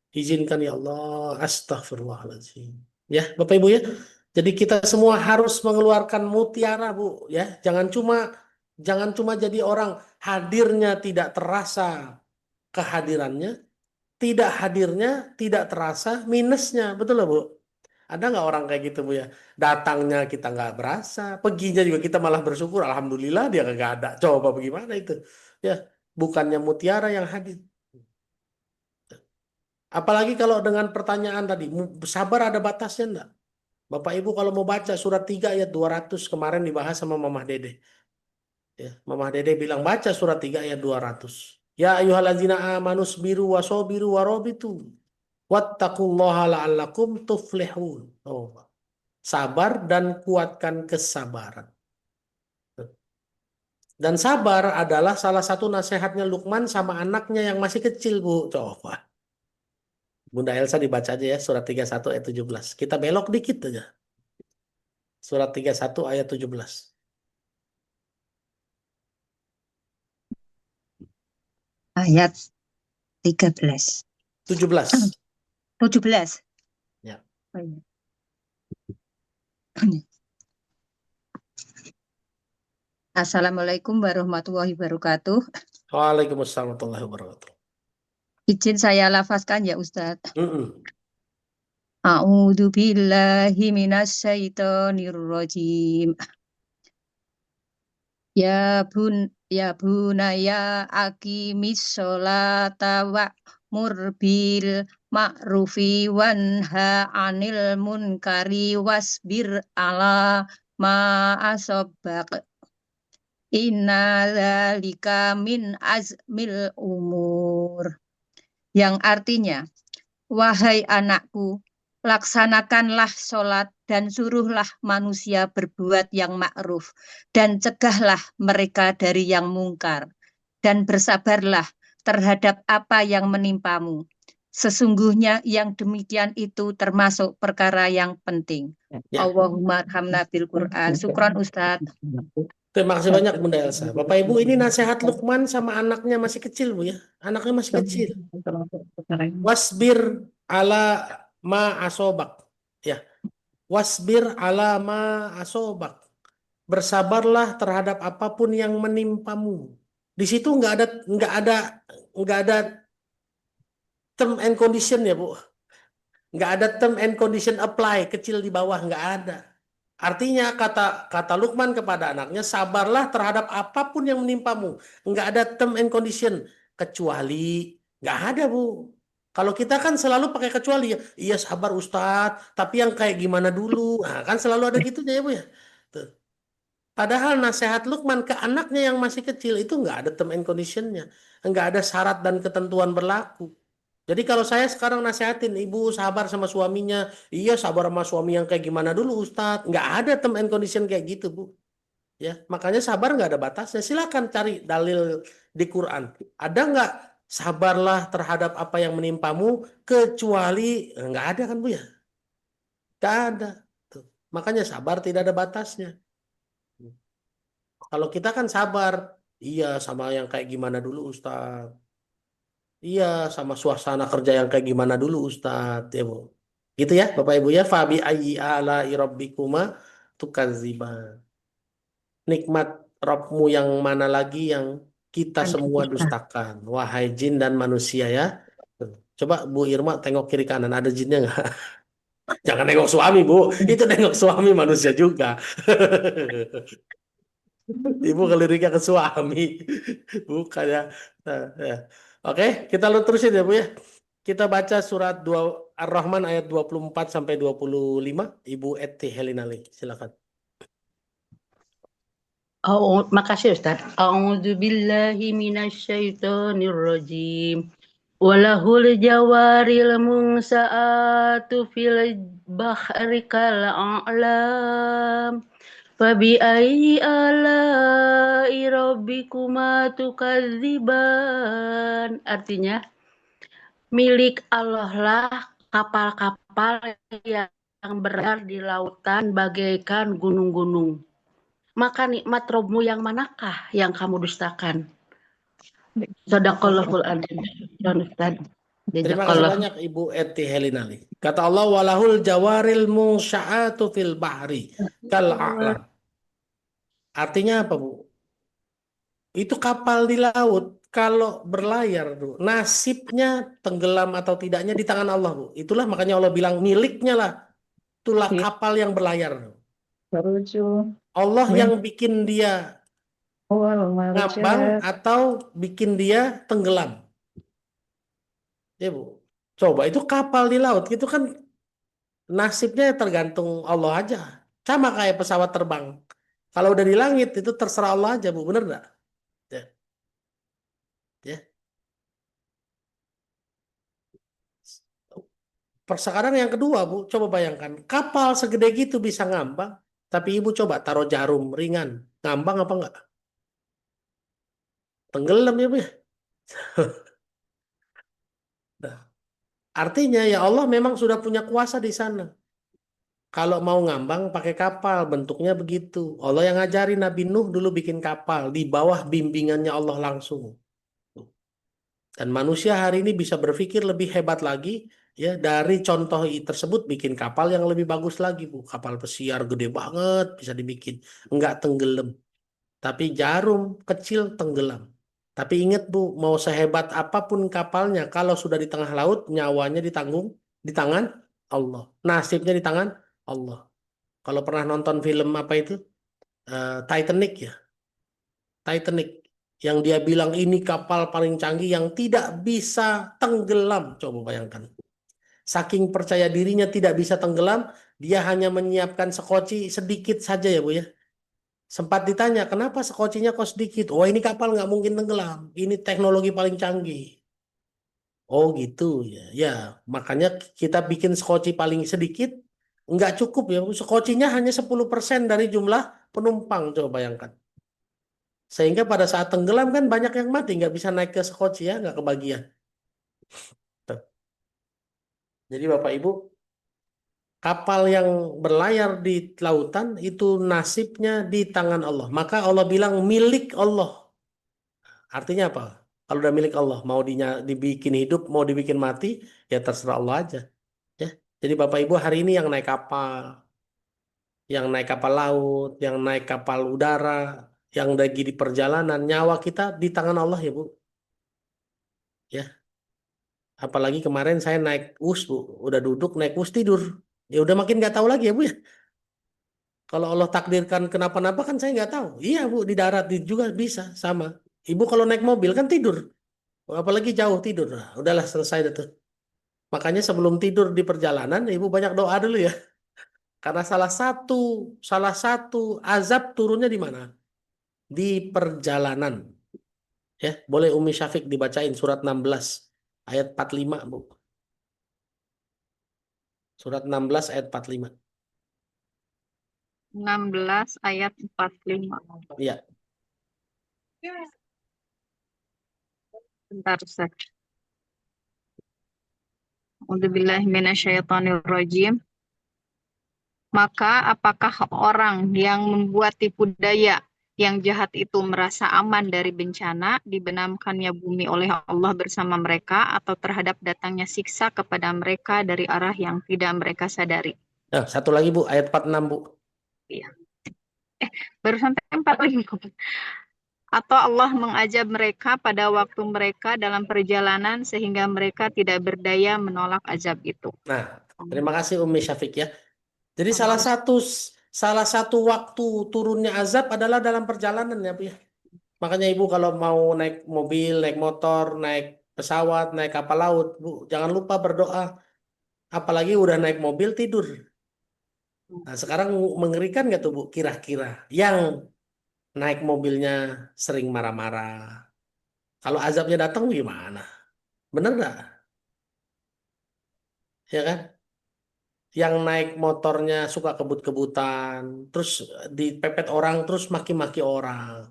Izinkan ya Allah, astagfirullahaladzim. Ya, Bapak Ibu ya. Jadi kita semua harus mengeluarkan mutiara, Bu, ya. Jangan cuma jadi orang hadirnya tidak terasa kehadirannya, tidak hadirnya tidak terasa minusnya, betul lah, Bu? Ada nggak orang kayak gitu, Bu ya? Datangnya kita nggak berasa, perginya juga kita malah bersyukur, alhamdulillah dia nggak ada. Coba bagaimana itu? Ya, bukannya mutiara yang hadir. Apalagi kalau dengan pertanyaan tadi, sabar ada batasnya enggak? Bapak Ibu kalau mau baca surat 3 ayat 200 kemarin dibahas sama Mamah Dede. Ya, Mamah Dede bilang baca surat 3 ayat 200. Ya ayyuhalladzina amanu sabiru wasobiru warobitu wattaqullaha la'allakum tuflihun. Oh, sabar dan kuatkan kesabaran. Dan sabar adalah salah satu nasihatnya Luqman sama anaknya yang masih kecil, Bu. Coba. Bunda Elsa dibaca aja ya surat 31 ayat 17. Kita belok dikit aja. Surat 31 ayat 17. Ayat 13. 17. 17. Ya. Oh, iya. Assalamualaikum warahmatullahi wabarakatuh. Waalaikumsalam warahmatullahi wabarakatuh. Izin saya lafazkan ya Ustadz. Mm-mm. A'udzu billahi minasyaitonir rajim. Ya bunaya aqimis sholata wa'mur bil ma'rufi wanha 'anil munkari wasbir ala ma asabbaq. Inna dzalika min azmil umur. Yang artinya, wahai anakku, laksanakanlah sholat dan suruhlah manusia berbuat yang ma'ruf dan cegahlah mereka dari yang mungkar dan bersabarlah terhadap apa yang menimpamu. Sesungguhnya yang demikian itu termasuk perkara yang penting. Ya. Allahumma arhamna bil Quran. Syukran Ustadz. Terima kasih banyak Bunda Elsa. Bapak Ibu ini nasihat Luqman sama anaknya masih kecil, Bu ya. Anaknya masih kecil. Wasbir ala ma asobak. Ya. Wasbir ala ma asobak. Bersabarlah terhadap apapun yang menimpamu. Di situ nggak ada term and condition ya, Bu. Nggak ada term and condition apply, kecil di bawah, nggak ada. Artinya kata Luqman kepada anaknya, sabarlah terhadap apapun yang menimpamu. Nggak ada term and condition, kecuali, nggak ada, Bu. Kalau kita kan selalu pakai kecuali ya, iya sabar Ustadz, tapi yang kayak gimana dulu. Nah, kan selalu ada gitunya ya, Bu ya. Tuh. Padahal nasihat Luqman ke anaknya yang masih kecil itu nggak ada term and conditionnya. Nggak ada syarat dan ketentuan berlaku. Jadi kalau saya sekarang nasihatin ibu sabar sama suaminya, iya sabar sama suami yang kayak gimana dulu Ustadz. Nggak ada term and condition kayak gitu, Bu. Ya, makanya sabar nggak ada batasnya. Silakan cari dalil di Quran. Ada nggak sabarlah terhadap apa yang menimpamu kecuali nggak ada kan, Bu ya? Nggak ada. Tuh. Makanya sabar tidak ada batasnya. Kalau kita kan sabar, iya sama yang kayak gimana dulu Ustadz. Iya, sama suasana kerja yang kayak gimana dulu Ustadz, ya Bu. Gitu ya, Bapak Ibu ya. Fabi ayyi ala rabbikuma tukadziban. Nikmat Rabbmu yang mana lagi yang kita semua dustakan, wahai jin dan manusia ya. Coba Bu Irma tengok kiri kanan, ada jinnya nggak? Jangan nengok suami, Bu. Itu nengok suami manusia juga. Ibu keliriknya ke suami. Bukan ya. Nah, ya. Oke, kita terusin ya Bu ya. Kita baca surat 2 Ar-Rahman ayat 24 sampai 25. Ibu Eti Helinali, silakan. Makasih Ustaz. A'udzubillahi minasyaitonirrajim. Walahul jawaril munsa'atu fil bahri kal a'lam. Fabi ayyi ala'i rabbikuma tukadziban. Artinya, milik Allah lah kapal-kapal yang berlayar di lautan bagaikan gunung-gunung. Maka nikmat Robmu yang manakah yang kamu dustakan? Sadaqallahul adzim. Dan Ustaz. Terima kasih Jazakallah. banyak Ibu Eti Helinali. Kata Allah, walahul jawaril munsya'atu fil bahri kal a'lam. Artinya apa, Bu? Itu kapal di laut kalau berlayar, Bu, nasibnya tenggelam atau tidaknya di tangan Allah, Bu. Itulah makanya Allah bilang miliknya lah. Itulah Iya. kapal yang berlayar. Baruju Allah min yang bikin dia awal ngambang marjat. atau bikin dia tenggelam. Ya, Bu. Coba itu kapal di laut itu kan nasibnya tergantung Allah aja. Sama kayak pesawat terbang. Kalau udah di langit itu terserah Allah aja, Bu. Bener nggak? Ya. Ya. Sekarang yang kedua, Bu, coba bayangkan. Kapal segede gitu bisa ngambang. Tapi Ibu coba taruh jarum ringan. Ngambang apa enggak? Tenggelam ya, Bu, ya? Nah, artinya ya Allah memang sudah punya kuasa di sana. Kalau mau ngambang pakai kapal, bentuknya begitu. Allah yang ngajarin Nabi Nuh dulu bikin kapal. Di bawah bimbingannya Allah langsung. Dan manusia hari ini bisa berpikir lebih hebat lagi. Ya, dari contoh tersebut bikin kapal yang lebih bagus lagi, Bu. Kapal pesiar gede banget bisa dibikin. Enggak tenggelam. Tapi jarum kecil tenggelam. Tapi ingat, Bu, mau sehebat apapun kapalnya, kalau sudah di tengah laut, nyawanya ditanggung di tangan Allah. Nasibnya di tangan Allah. Kalau pernah nonton film apa itu? Titanic ya. Titanic. Yang dia bilang ini kapal paling canggih yang tidak bisa tenggelam. Coba bayangkan. Saking percaya dirinya tidak bisa tenggelam, dia hanya menyiapkan sekoci sedikit saja ya, Bu, ya. Sempat ditanya, kenapa sekocinya kok sedikit? Oh, ini kapal nggak mungkin tenggelam. Ini teknologi paling canggih. Oh gitu ya. Ya, makanya kita bikin skoci paling sedikit, nggak cukup ya. Skocinya hanya 10% dari jumlah penumpang, coba bayangkan. Sehingga pada saat tenggelam kan banyak yang mati, nggak bisa naik ke skoci ya, nggak kebagian. Tuh. Jadi Bapak Ibu, kapal yang berlayar di lautan itu nasibnya di tangan Allah. Maka Allah bilang milik Allah. Artinya apa? Kalau udah milik Allah, mau dibikin hidup, mau dibikin mati, ya terserah Allah aja. Ya. Jadi Bapak Ibu hari ini yang naik kapal laut, yang naik kapal udara, yang lagi di perjalanan, nyawa kita di tangan Allah ya, Bu. Ya. Apalagi kemarin saya naik bus, Bu, udah duduk naik bus tidur. Ya udah makin nggak tahu lagi ya, Bu, ya. Kalau Allah takdirkan kenapa-napa kan saya nggak tahu. Iya, Bu, di darat juga bisa sama. Ibu kalau naik mobil kan tidur. Apalagi jauh tidur. Nah, udahlah selesai dah tuh. Makanya sebelum tidur di perjalanan, ibu banyak doa dulu ya. Karena salah satu azab turunnya di mana? Di perjalanan. Ya, boleh Umi Syafiq dibacain surat 16 ayat 45, Bu. Surat 16 ayat 45. 16 ayat 45. Iya. Bentar, Ustaz. A'udzubillahiminasyaitonirrajim. Maka apakah orang yang membuat tipu daya yang jahat itu merasa aman dari bencana, dibenamkannya bumi oleh Allah bersama mereka, atau terhadap datangnya siksa kepada mereka dari arah yang tidak mereka sadari? Nah, satu lagi, Bu, ayat 46, Bu. Iya. Baru sampai 45. Atau Allah mengajab mereka pada waktu mereka dalam perjalanan sehingga mereka tidak berdaya menolak azab itu. Nah, terima kasih Umi Syafiq ya. Jadi salah satu waktu turunnya azab adalah dalam perjalanan ya, Bu, ya. Makanya Ibu kalau mau naik mobil, naik motor, naik pesawat, naik kapal laut, Bu, jangan lupa berdoa. Apalagi udah naik mobil tidur. Nah, sekarang mengerikan nggak tuh, Bu, kira-kira yang naik mobilnya sering marah-marah. Kalau azabnya datang gimana? Bener nggak? Ya kan? Yang naik motornya suka kebut-kebutan, terus dipepet orang, terus maki-maki orang.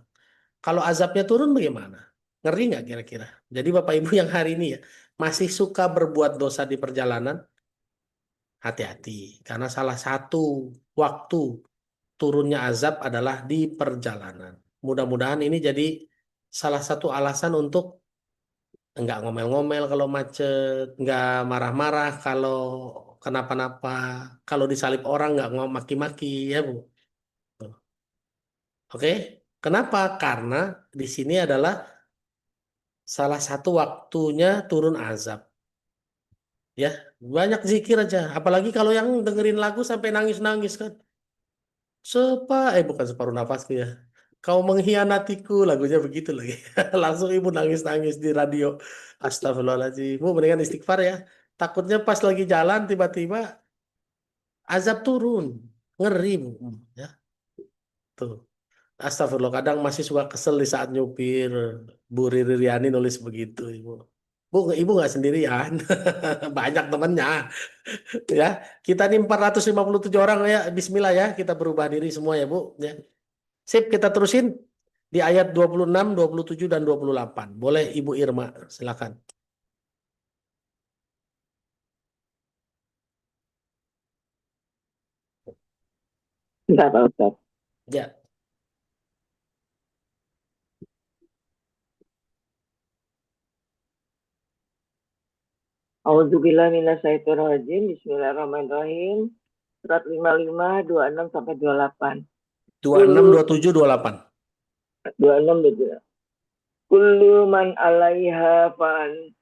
Kalau azabnya turun bagaimana? Ngeri nggak kira-kira? Jadi Bapak Ibu yang hari ini ya masih suka berbuat dosa di perjalanan, hati-hati. Karena salah satu waktu turunnya azab adalah di perjalanan. Mudah-mudahan ini jadi salah satu alasan untuk nggak ngomel-ngomel kalau macet, nggak marah-marah kalau kenapa-napa, kalau disalip orang nggak maki-maki, ya Bu. Oke, kenapa? Karena di sini adalah salah satu waktunya turun azab. Ya, banyak zikir aja. Apalagi kalau yang dengerin lagu sampai nangis-nangis kan. Bukan separuh nafasku ya. Kau mengkhianatiku, lagunya begitu lagi. Langsung ibu nangis-nangis di radio. Astagfirullahaladzim. Ibu mendingan istighfar ya. Takutnya pas lagi jalan tiba-tiba azab turun. Ngeri bu. Ya, tuh. Astagfirullah. Kadang masih suka kesel di saat nyupir. Bu Riri Riani nulis begitu ibu. Ibu nggak sendirian. Banyak temennya. Ya, kita ini 457 orang ya. Bismillah ya, kita berubah diri semua ya Bu. Ya. Sip, kita terusin di ayat 26, 27 dan 28. Boleh Ibu Irma, silakan. Enggak, Pak Ustaz. Ya. Auzubillahi minasyaitonirrajim. Bismillahirrahmanirrahim. Surat 55, 26 sampai 28. 26, 27, 28. 26 betul. Kullu man 'alaiha fan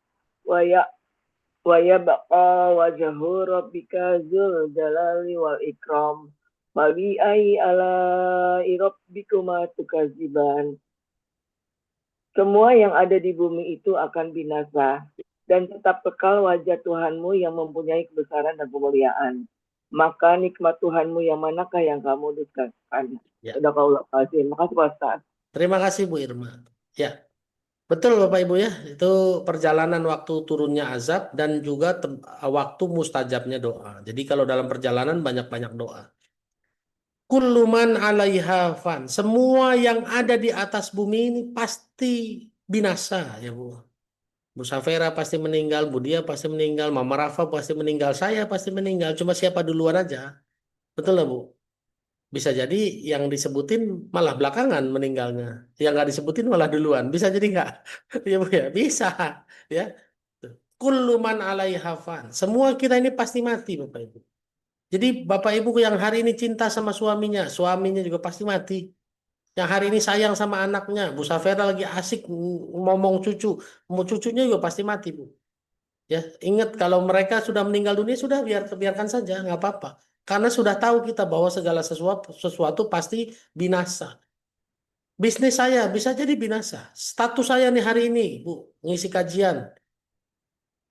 wa yabqa wajhu rabbika dzul jalali wal ikram. Wa bi ayyi ala'i rabbikuma tukadziban. Semua yang ada di bumi itu akan binasa, dan tetap kekal wajah Tuhanmu yang mempunyai kebesaran dan kemuliaan. Maka nikmat Tuhanmu yang manakah yang kamu dustakan? Ya. Sadaqallahu azim. Makasih Pak Ustaz. Terima kasih Bu Irma. Ya, betul Bapak Ibu ya. Itu perjalanan waktu turunnya azab dan juga waktu mustajabnya doa. Jadi kalau dalam perjalanan banyak-banyak doa. Kulluman 'alaiha fan. Semua yang ada di atas bumi ini pasti binasa ya Bu. Bu Safera pasti meninggal, Bu Dia pasti meninggal, Mama Rafa pasti meninggal, saya pasti meninggal. Cuma siapa duluan aja. Betul lah Bu? Bisa jadi yang disebutin malah belakangan meninggalnya. Yang nggak disebutin malah duluan. Bisa jadi nggak? Ya Bu ya? Bisa. Ya. Kulluman 'alaiha fan. Semua kita ini pasti mati Bapak Ibu. Jadi Bapak Ibu yang hari ini cinta sama suaminya, suaminya juga pasti mati. Yang hari ini sayang sama anaknya, Bu Safera lagi asik ngomong cucu, mau cucunya juga pasti mati Bu. Ya, ingat kalau mereka sudah meninggal dunia sudah biarkan saja, nggak apa-apa. Karena sudah tahu kita bahwa segala sesuatu pasti binasa. Bisnis saya bisa jadi binasa. Status saya nih hari ini, Bu, ngisi kajian.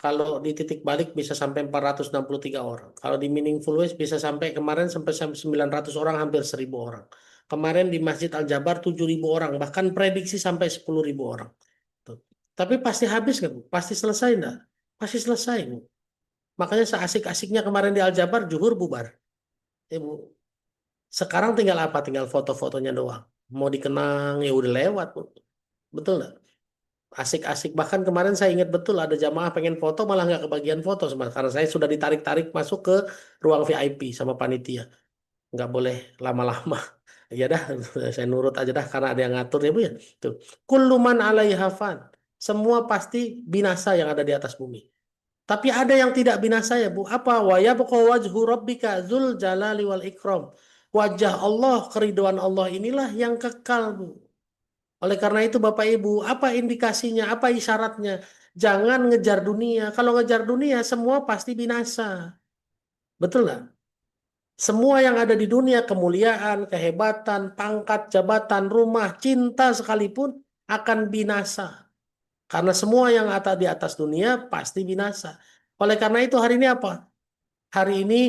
Kalau di titik balik bisa sampai 463 orang. Kalau di Meaningful Ways bisa sampai kemarin sampai 900 orang, hampir 1.000 orang. Kemarin di Masjid Al-Jabar 7.000 orang, bahkan prediksi sampai 10.000 orang. Tuh. Tapi pasti habis kan? Pasti selesai enggak? Pasti selesai, Bu. Makanya seasik-asiknya kemarin di Al-Jabar, zuhur bubar. Ya, Bu. Sekarang tinggal apa? Tinggal foto-fotonya doang. Mau dikenang ya udah lewat, Bu. Betul nggak? Asik-asik. Bahkan kemarin saya ingat betul ada jamaah pengen foto malah nggak kebagian foto karena saya sudah ditarik-tarik masuk ke ruang VIP sama panitia. Nggak boleh lama-lama. Ya dah, saya nurut aja dah karena ada yang ngatur ya Bu ya. Tuh. Kulluman 'alaiha fan. Semua pasti binasa yang ada di atas bumi. Tapi ada yang tidak binasa ya Bu. Apa? Wa yabqa wajhu rabbika dzul jalali wal ikram. Wajah Allah, keridhaan Allah inilah yang kekal Bu. Oleh karena itu Bapak Ibu, apa indikasinya, apa isyaratnya? Jangan ngejar dunia. Kalau ngejar dunia semua pasti binasa. Betul nggak? Semua yang ada di dunia, kemuliaan, kehebatan, pangkat, jabatan, rumah, cinta sekalipun akan binasa. Karena semua yang ada di atas dunia pasti binasa. Oleh karena itu hari ini apa? Hari ini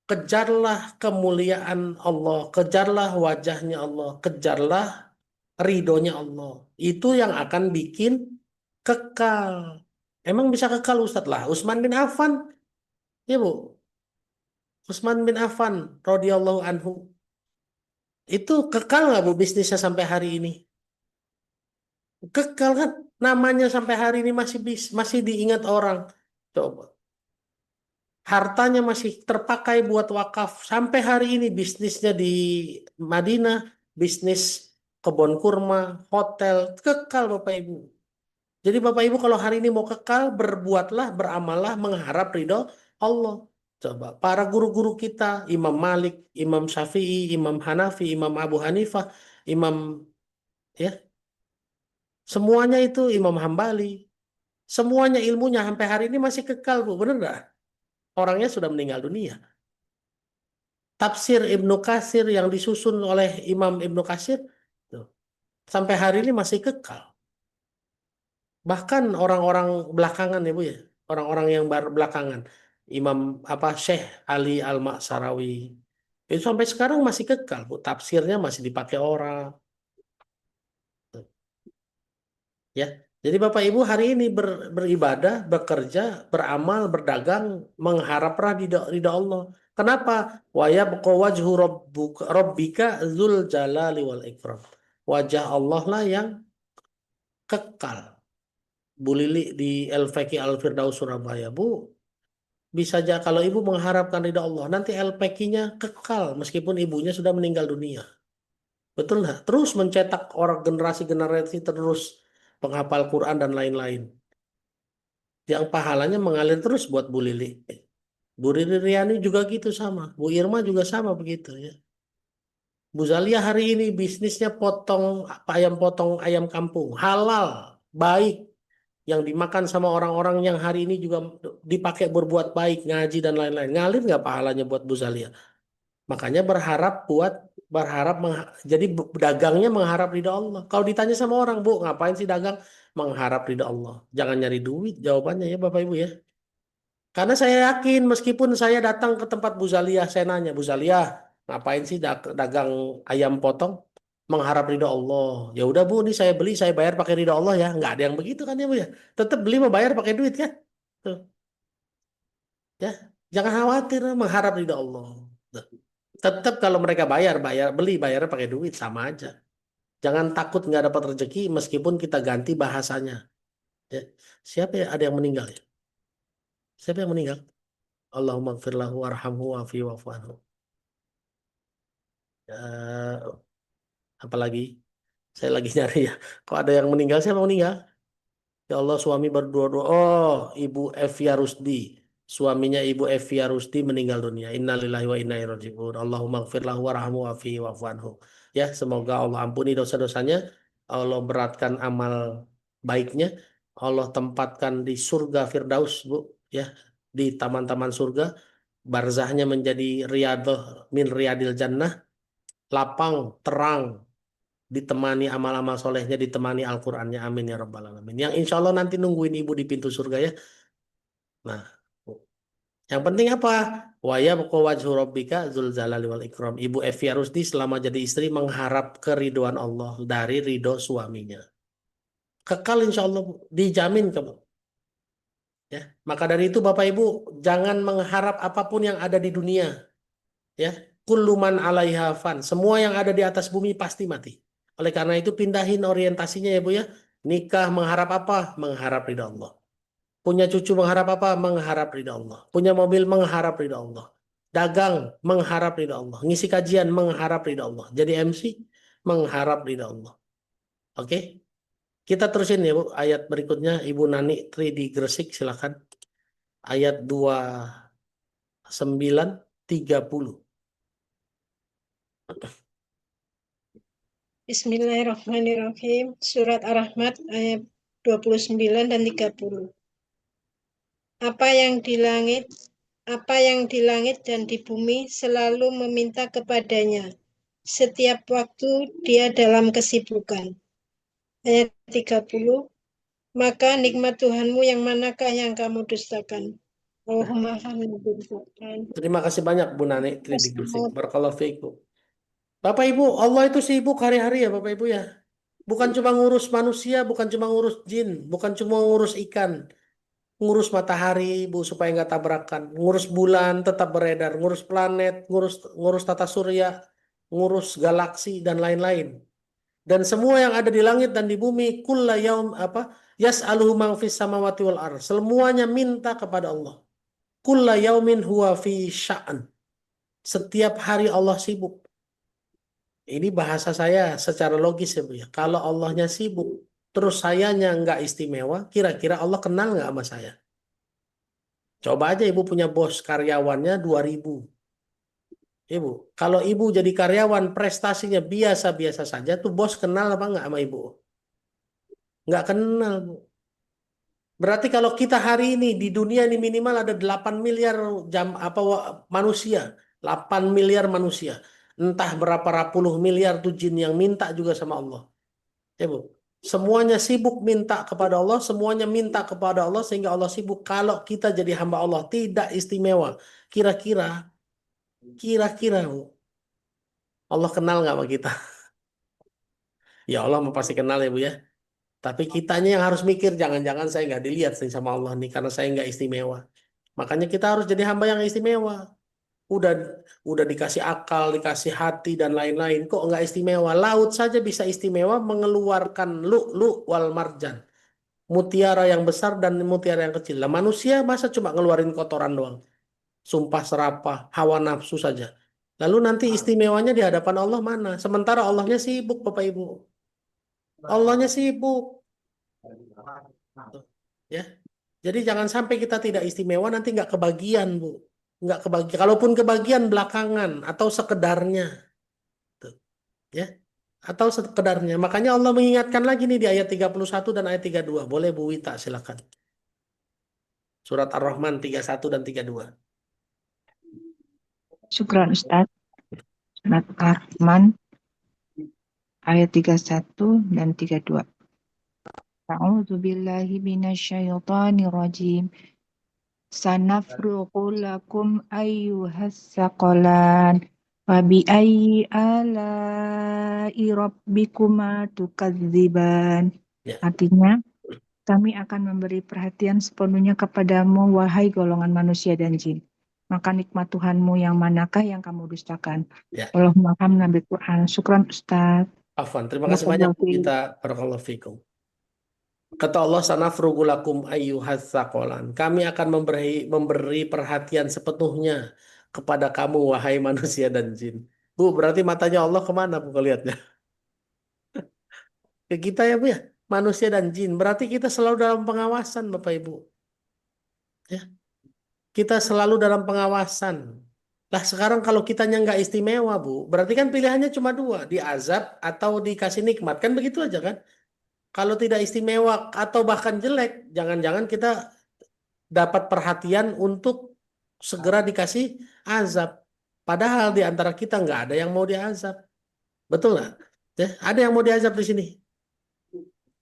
kejarlah kemuliaan Allah, kejarlah wajahnya Allah, kejarlah ridhonya Allah. Itu yang akan bikin kekal. Emang bisa kekal Ustadz lah. Utsman bin Affan, ya Bu. Utsman bin Affan, radhiyallahu anhu. Itu kekal nggak Bu bisnisnya sampai hari ini? Kekal kan? Namanya sampai hari ini masih diingat orang. Coba. Hartanya masih terpakai buat wakaf. Sampai hari ini bisnisnya di Madinah, bisnis kebun kurma, hotel, kekal Bapak Ibu. Jadi Bapak Ibu kalau hari ini mau kekal, berbuatlah, beramallah, mengharap ridho Allah. Coba para guru-guru kita, Imam Malik, Imam Syafi'i, Imam Hanafi, Imam Abu Hanifah, Imam ya, semuanya itu Imam Hambali, semuanya ilmunya sampai hari ini masih kekal Bu, bener nggak? Orangnya sudah meninggal dunia. Tafsir Ibnu Katsir yang disusun oleh Imam Ibnu Katsir tuh, sampai hari ini masih kekal. Bahkan orang-orang belakangan ya Bu ya, orang-orang yang belakangan, Imam apa Syekh Ali Al-Ma'sarawi itu sampai sekarang masih kekal Bu, tafsirnya masih dipakai orang. Ya, jadi Bapak Ibu hari ini beribadah, bekerja, beramal, berdagang, mengharap ridha Allah. Kenapa? Wa yabqa wajhu rabbika dzul jalali wal ikram. Wajah Allah lah yang kekal. Bu Lili di LPQ Al-Firdaus Surabaya, Bu. Bisa aja kalau ibu mengharapkan ridha Allah, nanti LPQ-nya kekal meskipun ibunya sudah meninggal dunia. Betul nggak? Terus mencetak orang generasi-generasi terus penghafal Quran dan lain-lain. Yang pahalanya mengalir terus buat Bu Lili. Bu Riri Riani juga gitu sama. Bu Irma juga sama begitu ya. Bu Zalia hari ini bisnisnya potong ayam kampung. Halal, baik. Yang dimakan sama orang-orang yang hari ini juga dipakai berbuat baik, ngaji dan lain-lain. Ngalir nggak pahalanya buat Bu Zalia? Makanya jadi dagangnya mengharap ridha Allah. Kalau ditanya sama orang, Bu, ngapain sih dagang? Mengharap ridha Allah. Jangan nyari duit, jawabannya ya Bapak Ibu ya. Karena saya yakin meskipun saya datang ke tempat Bu Zalia, saya nanya, Bu Zalia, ngapain sih dagang ayam potong? Mengharap ridha Allah. Ya udah Bu, ini saya beli, saya bayar pakai ridha Allah ya. Nggak ada yang begitu kan ya Bu ya. Tetap beli mau bayar pakai duit kan? Tuh. Ya, jangan khawatir mengharap ridha Allah. Tuh. Tetap kalau mereka bayar pakai duit sama aja. Jangan takut nggak dapat rezeki meskipun kita ganti bahasanya. Ya. Siapa ya ada yang meninggal ya? Siapa yang meninggal? Allahumma gfir lahu warhamhu wa'afi wa'fu anhu. Apalagi saya lagi nyari ya. Kok ada yang meninggal? Siapa yang meninggal? Ya Allah suami berdua-dua. Oh, Ibu Evia Rusdi. Suaminya Ibu Evia Rusdi meninggal dunia. Innalillahi wa inna ilaihi raji'un. Allahumma gfir lahu warhamhu wa'afi wa'fu anhu. Ya, semoga Allah ampuni dosa-dosanya. Allah beratkan amal baiknya. Allah tempatkan di surga Firdaus, Bu. Ya, di taman-taman surga. Barzahnya menjadi riyadhah min riyadil jannah. Lapang, terang, ditemani amal-amal solehnya, ditemani Al-Qur'annya. Amin ya rabbal alamin. Yang insya Allah nanti nungguin ibu di pintu surga ya. Nah, yang penting apa? Wa yabqa wajhu rabbika dzul jalali wal ikram. Ibu Evia Rusdi selama jadi istri mengharap keriduan Allah dari ridho suaminya. Kekal insya Allah Bu. Dijamin kamu. Ya, maka dari itu Bapak Ibu jangan mengharap apapun yang ada di dunia. Ya, kullu man 'alaiha fan. Semua yang ada di atas bumi pasti mati. Oleh karena itu pindahin orientasinya ya Bu ya. Nikah mengharap apa? Mengharap ridha Allah. Punya cucu mengharap apa? Mengharap ridha Allah. Punya mobil mengharap ridha Allah. Dagang mengharap ridha Allah. Ngisi kajian mengharap ridha Allah. Jadi MC mengharap ridha Allah. Oke? Kita terusin ya Bu. Ayat berikutnya Ibu Nani Tri di Gresik silakan. Ayat 29-30. Bismillahirrahmanirrahim. Surat Ar-Rahman ayat 29 dan 30. Apa yang di langit dan di bumi selalu meminta kepadanya. Setiap waktu dia dalam kesibukan. Ayat 30. Maka nikmat Tuhanmu yang manakah yang kamu dustakan? Allahumma hamdulillah. Terima kasih banyak Bu Nani Tri di Gresik. Barakallahu fiikum. Bapak Ibu, Allah itu sibuk hari-hari ya Bapak Ibu ya. Bukan cuma ngurus manusia, bukan cuma ngurus jin, bukan cuma ngurus ikan. Ngurus matahari Bu supaya nggak tabrakan. Ngurus bulan tetap beredar. Ngurus planet, ngurus tata surya, ngurus galaksi dan lain-lain. Dan semua yang ada di langit dan di bumi, kulla yaum yas'aluhu man fis samawati wal ardh. Semuanya minta kepada Allah. Kulla yaumin huwa fi sya'an. Setiap hari Allah sibuk. Ini bahasa saya secara logis ya Bu ya. Kalau Allahnya sibuk, terus sayanya nggak istimewa, kira-kira Allah kenal nggak sama saya? Coba aja Ibu punya bos, karyawannya 2.000. Ibu, kalau Ibu jadi karyawan, prestasinya biasa-biasa saja, tuh bos kenal apa nggak sama Ibu? Nggak kenal, Bu. Berarti kalau kita hari ini di dunia ini minimal ada 8 miliar manusia, 8 miliar manusia. Entah berapa puluh miliar tuh jin yang minta juga sama Allah. Ya Bu, semuanya sibuk minta kepada Allah, semuanya minta kepada Allah sehingga Allah sibuk. Kalau kita jadi hamba Allah tidak istimewa, kira-kira, Bu, Allah kenal nggak sama kita? Ya Allah mau pasti kenal ya Bu ya. Tapi kitanya yang harus mikir, jangan-jangan saya nggak dilihat nih sama Allah nih karena saya nggak istimewa. Makanya kita harus jadi hamba yang istimewa. Udah udah dikasih akal, dikasih hati dan lain-lain, kok nggak istimewa? Laut saja bisa istimewa mengeluarkan lu'lu' wal marjan, mutiara yang besar dan mutiara yang kecil. Lah manusia masa cuma ngeluarin kotoran doang, sumpah serapah, hawa nafsu saja. Lalu nanti istimewanya di hadapan Allah mana? Sementara Allahnya sibuk, Bapak Ibu. Allahnya sibuk. Tuh, ya. Jadi jangan sampai kita tidak istimewa nanti nggak kebagian, Bu. Nggak kebagian. Kalaupun kebagian belakangan atau sekedarnya. Tuh, ya. Atau sekedarnya. Makanya Allah mengingatkan lagi nih di ayat 31 dan ayat 32. Boleh Bu Wita, silakan. Surat Ar-Rahman 31 dan 32. Syukran Ustaz. Surat Ar-Rahman ayat 31 dan 32. A'udzu billahi minasyaitonir rajim. Sanafruqu lakum ayyuhas saqalan wa bi ayyi ala'i rabbikuma tukadziban. Ya. Artinya, kami akan memberi perhatian sepenuhnya kepadamu, wahai golongan manusia dan jin. Maka nikmat Tuhanmu yang manakah yang kamu dustakan? Ya. Allahumma hamna bil Quran. Syukran Ustaz. Afwan, terima kasih banyak kita, barakallahu fikum. Kata Allah, sanafrugu lakum ayyuhas saqalan. Kami akan memberi perhatian sepenuhnya kepada kamu, wahai manusia dan jin. Bu, berarti matanya Allah kemana Bu lihatnya? Ke kita ya Bu ya, manusia dan jin. Berarti kita selalu dalam pengawasan Bapak Ibu. Ya. Kita selalu dalam pengawasan. Lah sekarang kalau kitanya nggak istimewa Bu, berarti kan pilihannya cuma dua, diazab atau dikasih nikmat. Kan begitu aja kan? Kalau tidak istimewa atau bahkan jelek, jangan-jangan kita dapat perhatian untuk segera dikasih azab. Padahal di antara kita nggak ada yang mau diazab. Betul nggak? Ya, ada yang mau diazab di sini?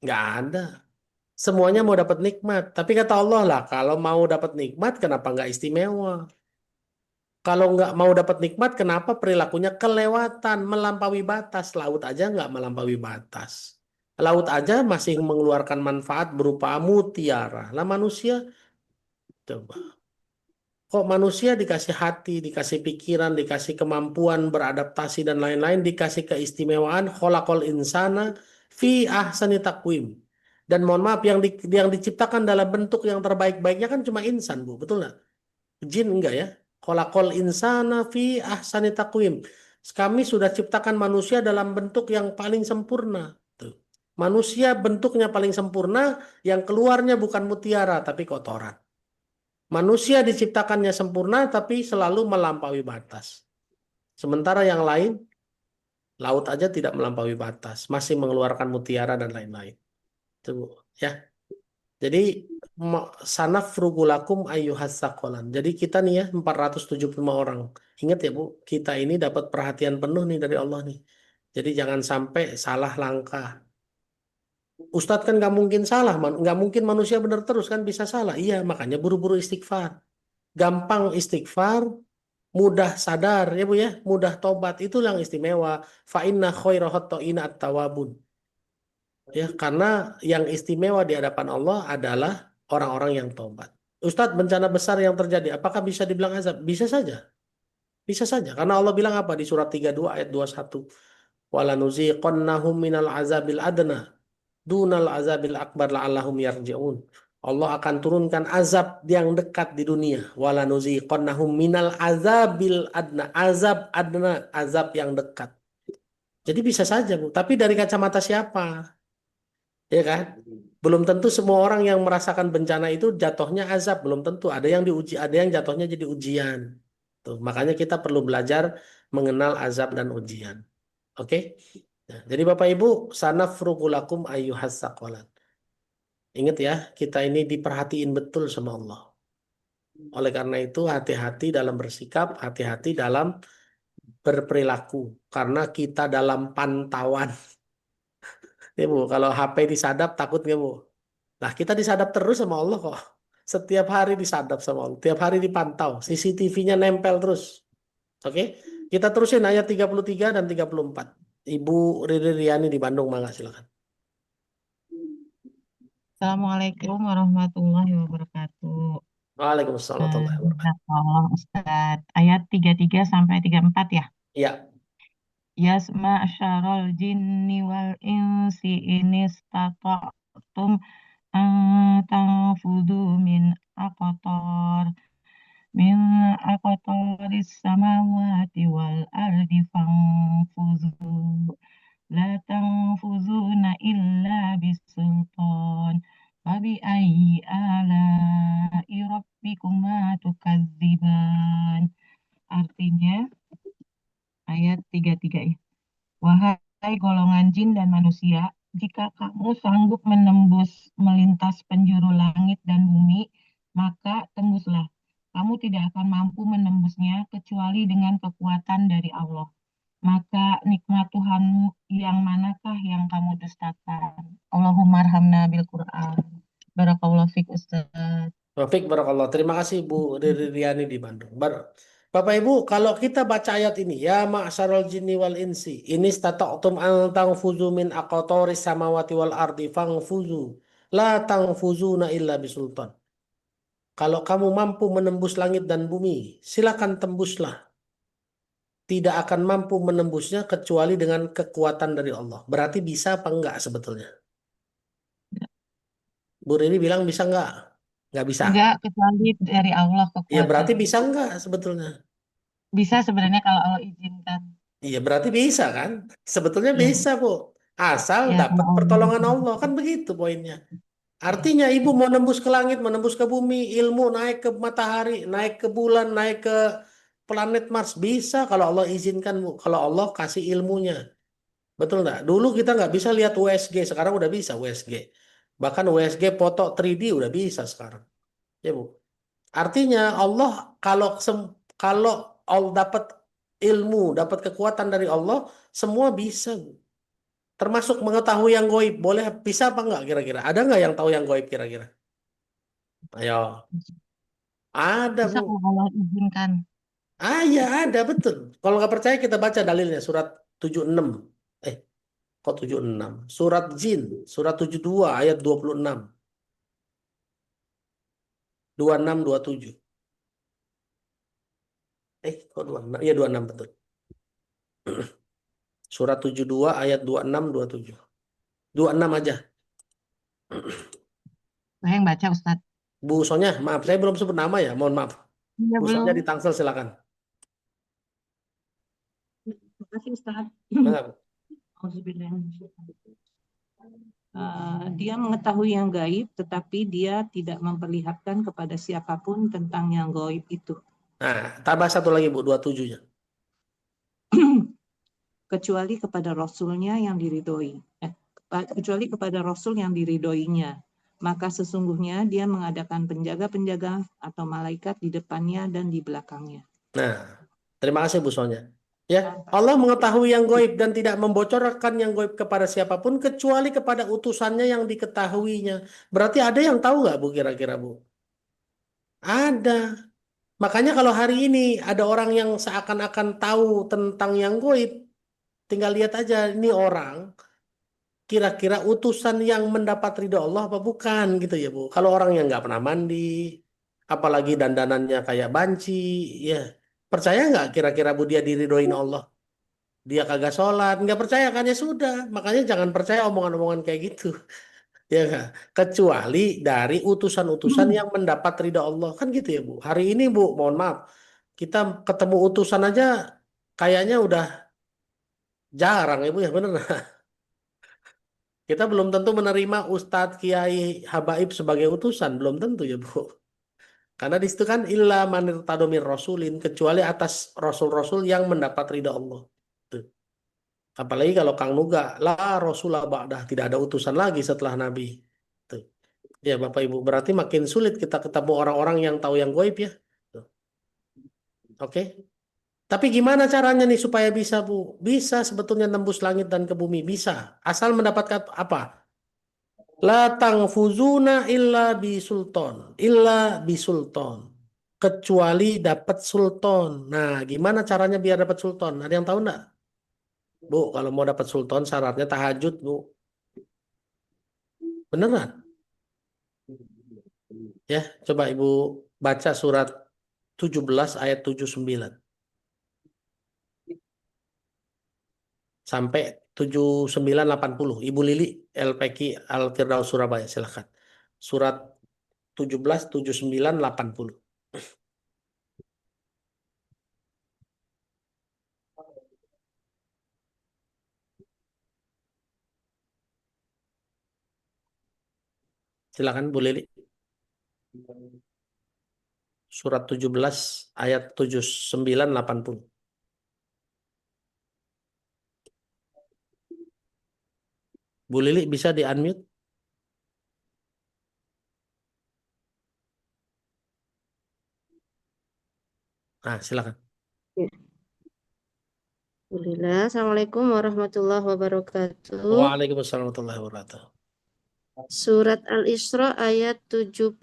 Nggak ada. Semuanya mau dapat nikmat. Tapi kata Allah lah, kalau mau dapat nikmat, kenapa nggak istimewa? Kalau nggak mau dapat nikmat, kenapa perilakunya kelewatan, melampaui batas? Laut aja nggak melampaui batas. Laut aja masih mengeluarkan manfaat berupa mutiara. Lah manusia, coba. Kok manusia dikasih hati, dikasih pikiran, dikasih kemampuan beradaptasi dan lain-lain, dikasih keistimewaan, kholaqal insana fi ahsani taqwim. Dan mohon maaf, yang diciptakan dalam bentuk yang terbaik-baiknya kan cuma insan, Bu. Betul nggak? Jin enggak ya? Kholaqal insana fi ahsani taqwim. Kami sudah ciptakan manusia dalam bentuk yang paling sempurna. Tuh. Manusia bentuknya paling sempurna, yang keluarnya bukan mutiara tapi kotoran. Manusia diciptakannya sempurna tapi selalu melampaui batas. Sementara yang lain, laut aja tidak melampaui batas, masih mengeluarkan mutiara dan lain-lain. Tuh, ya. Jadi sanafrugulakum ayyuhas saqalan. Jadi kita nih ya 475 orang. Ingat ya Bu, kita ini dapat perhatian penuh nih dari Allah nih. Jadi jangan sampai salah langkah. Ustadz kan nggak mungkin salah, nggak mungkin manusia benar terus kan, bisa salah. Iya, makanya buru-buru istighfar. Gampang istighfar, mudah sadar ya Bu ya, mudah tobat, itu yang istimewa. Fa inna khairahat at-tawabun. Ya, karena yang istimewa di hadapan Allah adalah orang-orang yang tobat. Ustadz, bencana besar yang terjadi, apakah bisa dibilang azab? Bisa saja. Bisa saja. Karena Allah bilang apa di surat 32 ayat 21? Walanuziqannahum minal azabil adna dunal azabil akbar la'allahum yarji'un. Allah akan turunkan azab yang dekat di dunia. Walanuziqannahum minal azabil adna. Azab adna, azab yang dekat. Jadi bisa saja Bu, tapi dari kacamata siapa? Ya kan? Belum tentu semua orang yang merasakan bencana itu jatuhnya azab, belum tentu. Ada yang diuji, ada yang jatuhnya jadi ujian. Tuh, makanya kita perlu belajar mengenal azab dan ujian. Oke? Nah, jadi Bapak Ibu, sanafrugulakum ayyuhas saqalan. Ingat ya, kita ini diperhatiin betul sama Allah. Oleh karena itu, hati-hati dalam bersikap, hati-hati dalam berperilaku. Karena kita dalam pantauan. Ya Bu, kalau HP disadap takut nggak Bu? Nah, kita disadap terus sama Allah kok. Setiap hari disadap sama Allah. Tiap hari dipantau. CCTV-nya nempel terus. Oke? Kita terusin ayat 33 dan 34. Ibu Riri Riani di Bandung, mangga silakan. Assalamualaikum warahmatullahi wabarakatuh. Waalaikumsalam warahmatullahi wabarakatuh. Jazakallah Ustaz. Ayat 33 sampai 34 ya. Ya. Yasma syarol jinni wal insi inistata'tum tanfudu min aqtaris samawati wal ardi fanfuzu la tanfuzuna illa bisultan wabi ayyi ala'i rabbikuma tukadziban. Artinya ayat 33 ya. Wahai golongan jin dan manusia, jika kamu sanggup menembus melintas penjuru langit dan bumi, maka tembuslah. Kamu tidak akan mampu menembusnya kecuali dengan kekuatan dari Allah. Maka nikmat Tuhanmu yang manakah yang kamu dustakan? Allahumma arhamna bil Quran. Barakallahu fiik Ustaz. Taufik barakallah. Terima kasih Bu Riri Riani di Bandung. Bapak Ibu, kalau kita baca ayat ini, ya ma'syarul jinni wal insi, ini stata'tum an tanfuzu min aqtaris samawati wal ardi fangfuzu, la tanfuzuna illa bisultan. Kalau kamu mampu menembus langit dan bumi, silakan tembuslah. Tidak akan mampu menembusnya kecuali dengan kekuatan dari Allah. Berarti bisa apa enggak sebetulnya? Bu Riri bilang bisa enggak? Enggak bisa. Enggak, kecuali dari Allah Ya kekuatan. berarti bisa enggak sebetulnya? Bisa sebenarnya kalau Allah izinkan. Iya berarti bisa kan? Sebetulnya Iya. bisa Bu. Asal Ya, dapat kalau Allah pertolongan izinkan. Allah. Kan begitu poinnya. Artinya ibu mau nembus ke langit, menembus ke bumi, ilmu naik ke matahari, naik ke bulan, naik ke planet Mars. Bisa kalau Allah izinkan Bu. Kalau Allah kasih ilmunya. Betul nggak? Dulu kita nggak bisa lihat USG. Sekarang udah bisa USG. Bahkan USG foto 3D udah bisa sekarang. Ya Bu. Artinya Allah kalau Allah dapat ilmu, dapat kekuatan dari Allah, semua bisa. Termasuk mengetahui yang goib. Boleh bisa apa enggak kira-kira? Ada nggak yang tahu yang goib kira-kira? Ayo. Ada Bisa Bu. kalau Allah izinkan. Ah ya ada betul. Kalau nggak percaya kita baca dalilnya surat 76. Kok 76? Surat Jin, surat 72 ayat 26. 26 27. Kok 26? Iya 26 betul. Surat 72 ayat 26 27. 26 aja. Saya yang baca Ustaz. Bu Sonya, maaf saya belum sebut nama ya, mohon maaf. Iya, Bu Sonya di Tangsel silakan. Terima kasih Ustaz. Mana, Bu? Dia mengetahui yang gaib, tetapi dia tidak memperlihatkan kepada siapapun tentang yang gaib itu. Nah, tambah satu lagi Bu, 27-nya. Kecuali kepada Rasulnya yang diridhoi. Kecuali kepada Rasul yang diridhoinya. Maka sesungguhnya dia mengadakan penjaga-penjaga atau malaikat di depannya dan di belakangnya. Nah, terima kasih Bu Sonya. Ya, Allah mengetahui yang gaib dan tidak membocorkan yang gaib kepada siapapun kecuali kepada utusannya yang diketahuinya. Berarti ada yang tahu nggak Bu kira-kira Bu? Ada. Makanya kalau hari ini ada orang yang seakan-akan tahu tentang yang gaib, tinggal lihat aja ini orang kira-kira utusan yang mendapat ridho Allah apa bukan gitu ya Bu. Kalau orang yang nggak pernah mandi, apalagi dandanannya kayak banci, ya percaya nggak kira-kira Bu dia diridhoin Allah? Dia kagak sholat, nggak percaya kan ya sudah. Makanya jangan percaya omongan-omongan kayak gitu. Ya nggak? Kecuali dari utusan-utusan yang mendapat ridho Allah. Kan gitu ya Bu. Hari ini Bu, mohon maaf. Kita ketemu utusan aja kayaknya udah Jarang Ibu ya, bener. Kita belum tentu menerima Ustadz, Kiai, Habaib sebagai utusan, belum tentu ya Bu. Karena di situ kan illa manir tadomir rasulin, kecuali atas rasul-rasul yang mendapat ridha Allah. Tuh. Apalagi kalau Kang Nuga, la rasulah ba'dah, tidak ada utusan lagi setelah Nabi. Tuh. Ya Bapak Ibu, berarti makin sulit kita ketemu orang-orang yang tahu yang gaib ya. Tuh. Oke. Tapi gimana caranya nih supaya bisa Bu? Bisa sebetulnya tembus langit dan ke bumi, bisa. Asal mendapatkan apa? La tangfuzuna illa bisulton. Kecuali dapat sultan. Nah, gimana caranya biar dapat sultan? Ada yang tahu enggak? Bu, kalau mau dapat sultan syaratnya tahajud, Bu. Beneran? Ya, coba Ibu baca surat 17 ayat 79 sampai 7980. Ibu Lili LPQ Al-Firdaus Surabaya, silakan. Surat 17 79 80. Silakan Bu Lili. Surat 17 ayat 79 80. Bu Lili bisa di-unmute? Nah, silakan. Alhamdulillah. Assalamualaikum warahmatullahi wabarakatuh. Waalaikumsalam warahmatullahi wabarakatuh. Surat Al-Isra ayat 79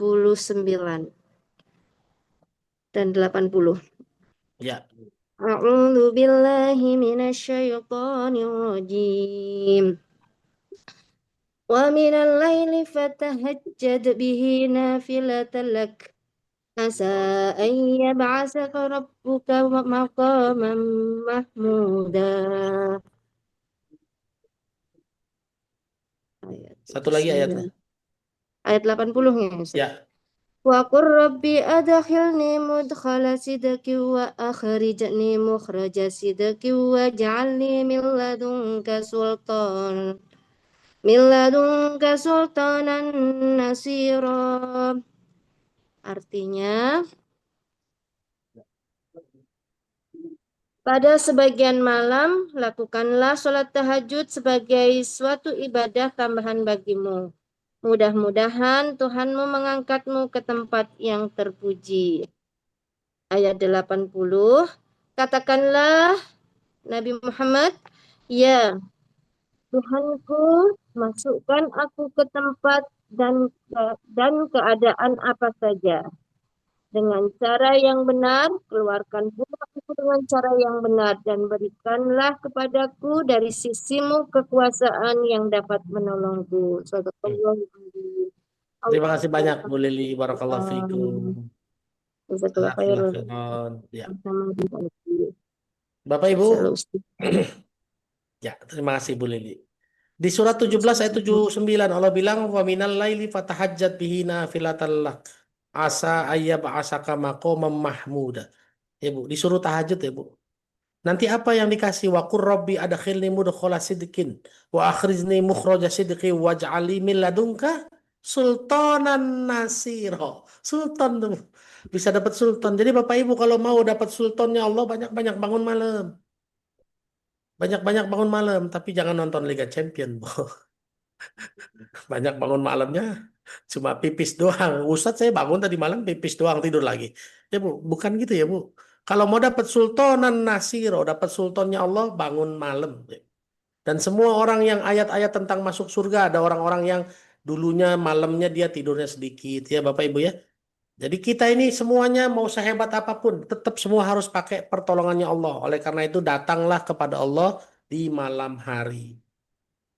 dan 80. Ya. A'udzu billahi minasyaitonir rajim. Wa minal laili fatahajjad bihi nafilatan lak. Asa an yab'asaka rabbuka maqaman mahmuda. Satu lagi ayatnya. Ayat 80-nya. Ya. Wa qur rabbi adkhilni mudkhala sidqi wa akhrijni mukhraja sidqi wa ja'alni min ladunka sultanan nasira. Artinya, pada sebagian malam lakukanlah sholat tahajud sebagai suatu ibadah tambahan bagimu. Mudah-mudahan Tuhanmu mengangkatmu ke tempat yang terpuji. Ayat 80. Katakanlah Nabi Muhammad, ya Tuhanku, masukkan aku ke tempat dan keadaan apa saja. Dengan cara yang benar, keluarkan pula aku dengan cara yang benar dan berikanlah kepadaku dari sisimu kekuasaan yang dapat menolongku. Terima kasih banyak Bu Lili, barakallahu fikum. Ya. Bapak Ibu. Ya, terima kasih Bu Lili. Di surat 17 ayat 79 Allah bilang wa minal laili fatahajjat bihi nafilatan lak. Asa ayyab asaka maqamam mahmuda. Ya Bu, disuruh tahajud ya Bu. Nanti apa yang dikasih? Wa qur rabbi adkhilni mudkhala sidqin wa akhrizni mukhraja sidqi waj'alni min ladunka sultanan nasiro. Sultan tuh. Bisa dapat sultan. Jadi Bapak Ibu kalau mau dapat sultannya Allah banyak-banyak bangun malam. Banyak-banyak bangun malam, tapi jangan nonton Liga Champion, Bu. Banyak bangun malamnya cuma pipis doang. Ustadz saya bangun tadi malam pipis doang tidur lagi. Ya Bu, bukan gitu ya Bu. Kalau mau dapat sultanan nasiro, dapat sultannya Allah bangun malam. Dan semua orang yang ayat-ayat tentang masuk surga ada orang-orang yang dulunya malamnya dia tidurnya sedikit ya Bapak Ibu ya. Jadi kita ini semuanya mau sehebat apapun tetap semua harus pakai pertolongannya Allah. Oleh karena itu datanglah kepada Allah di malam hari.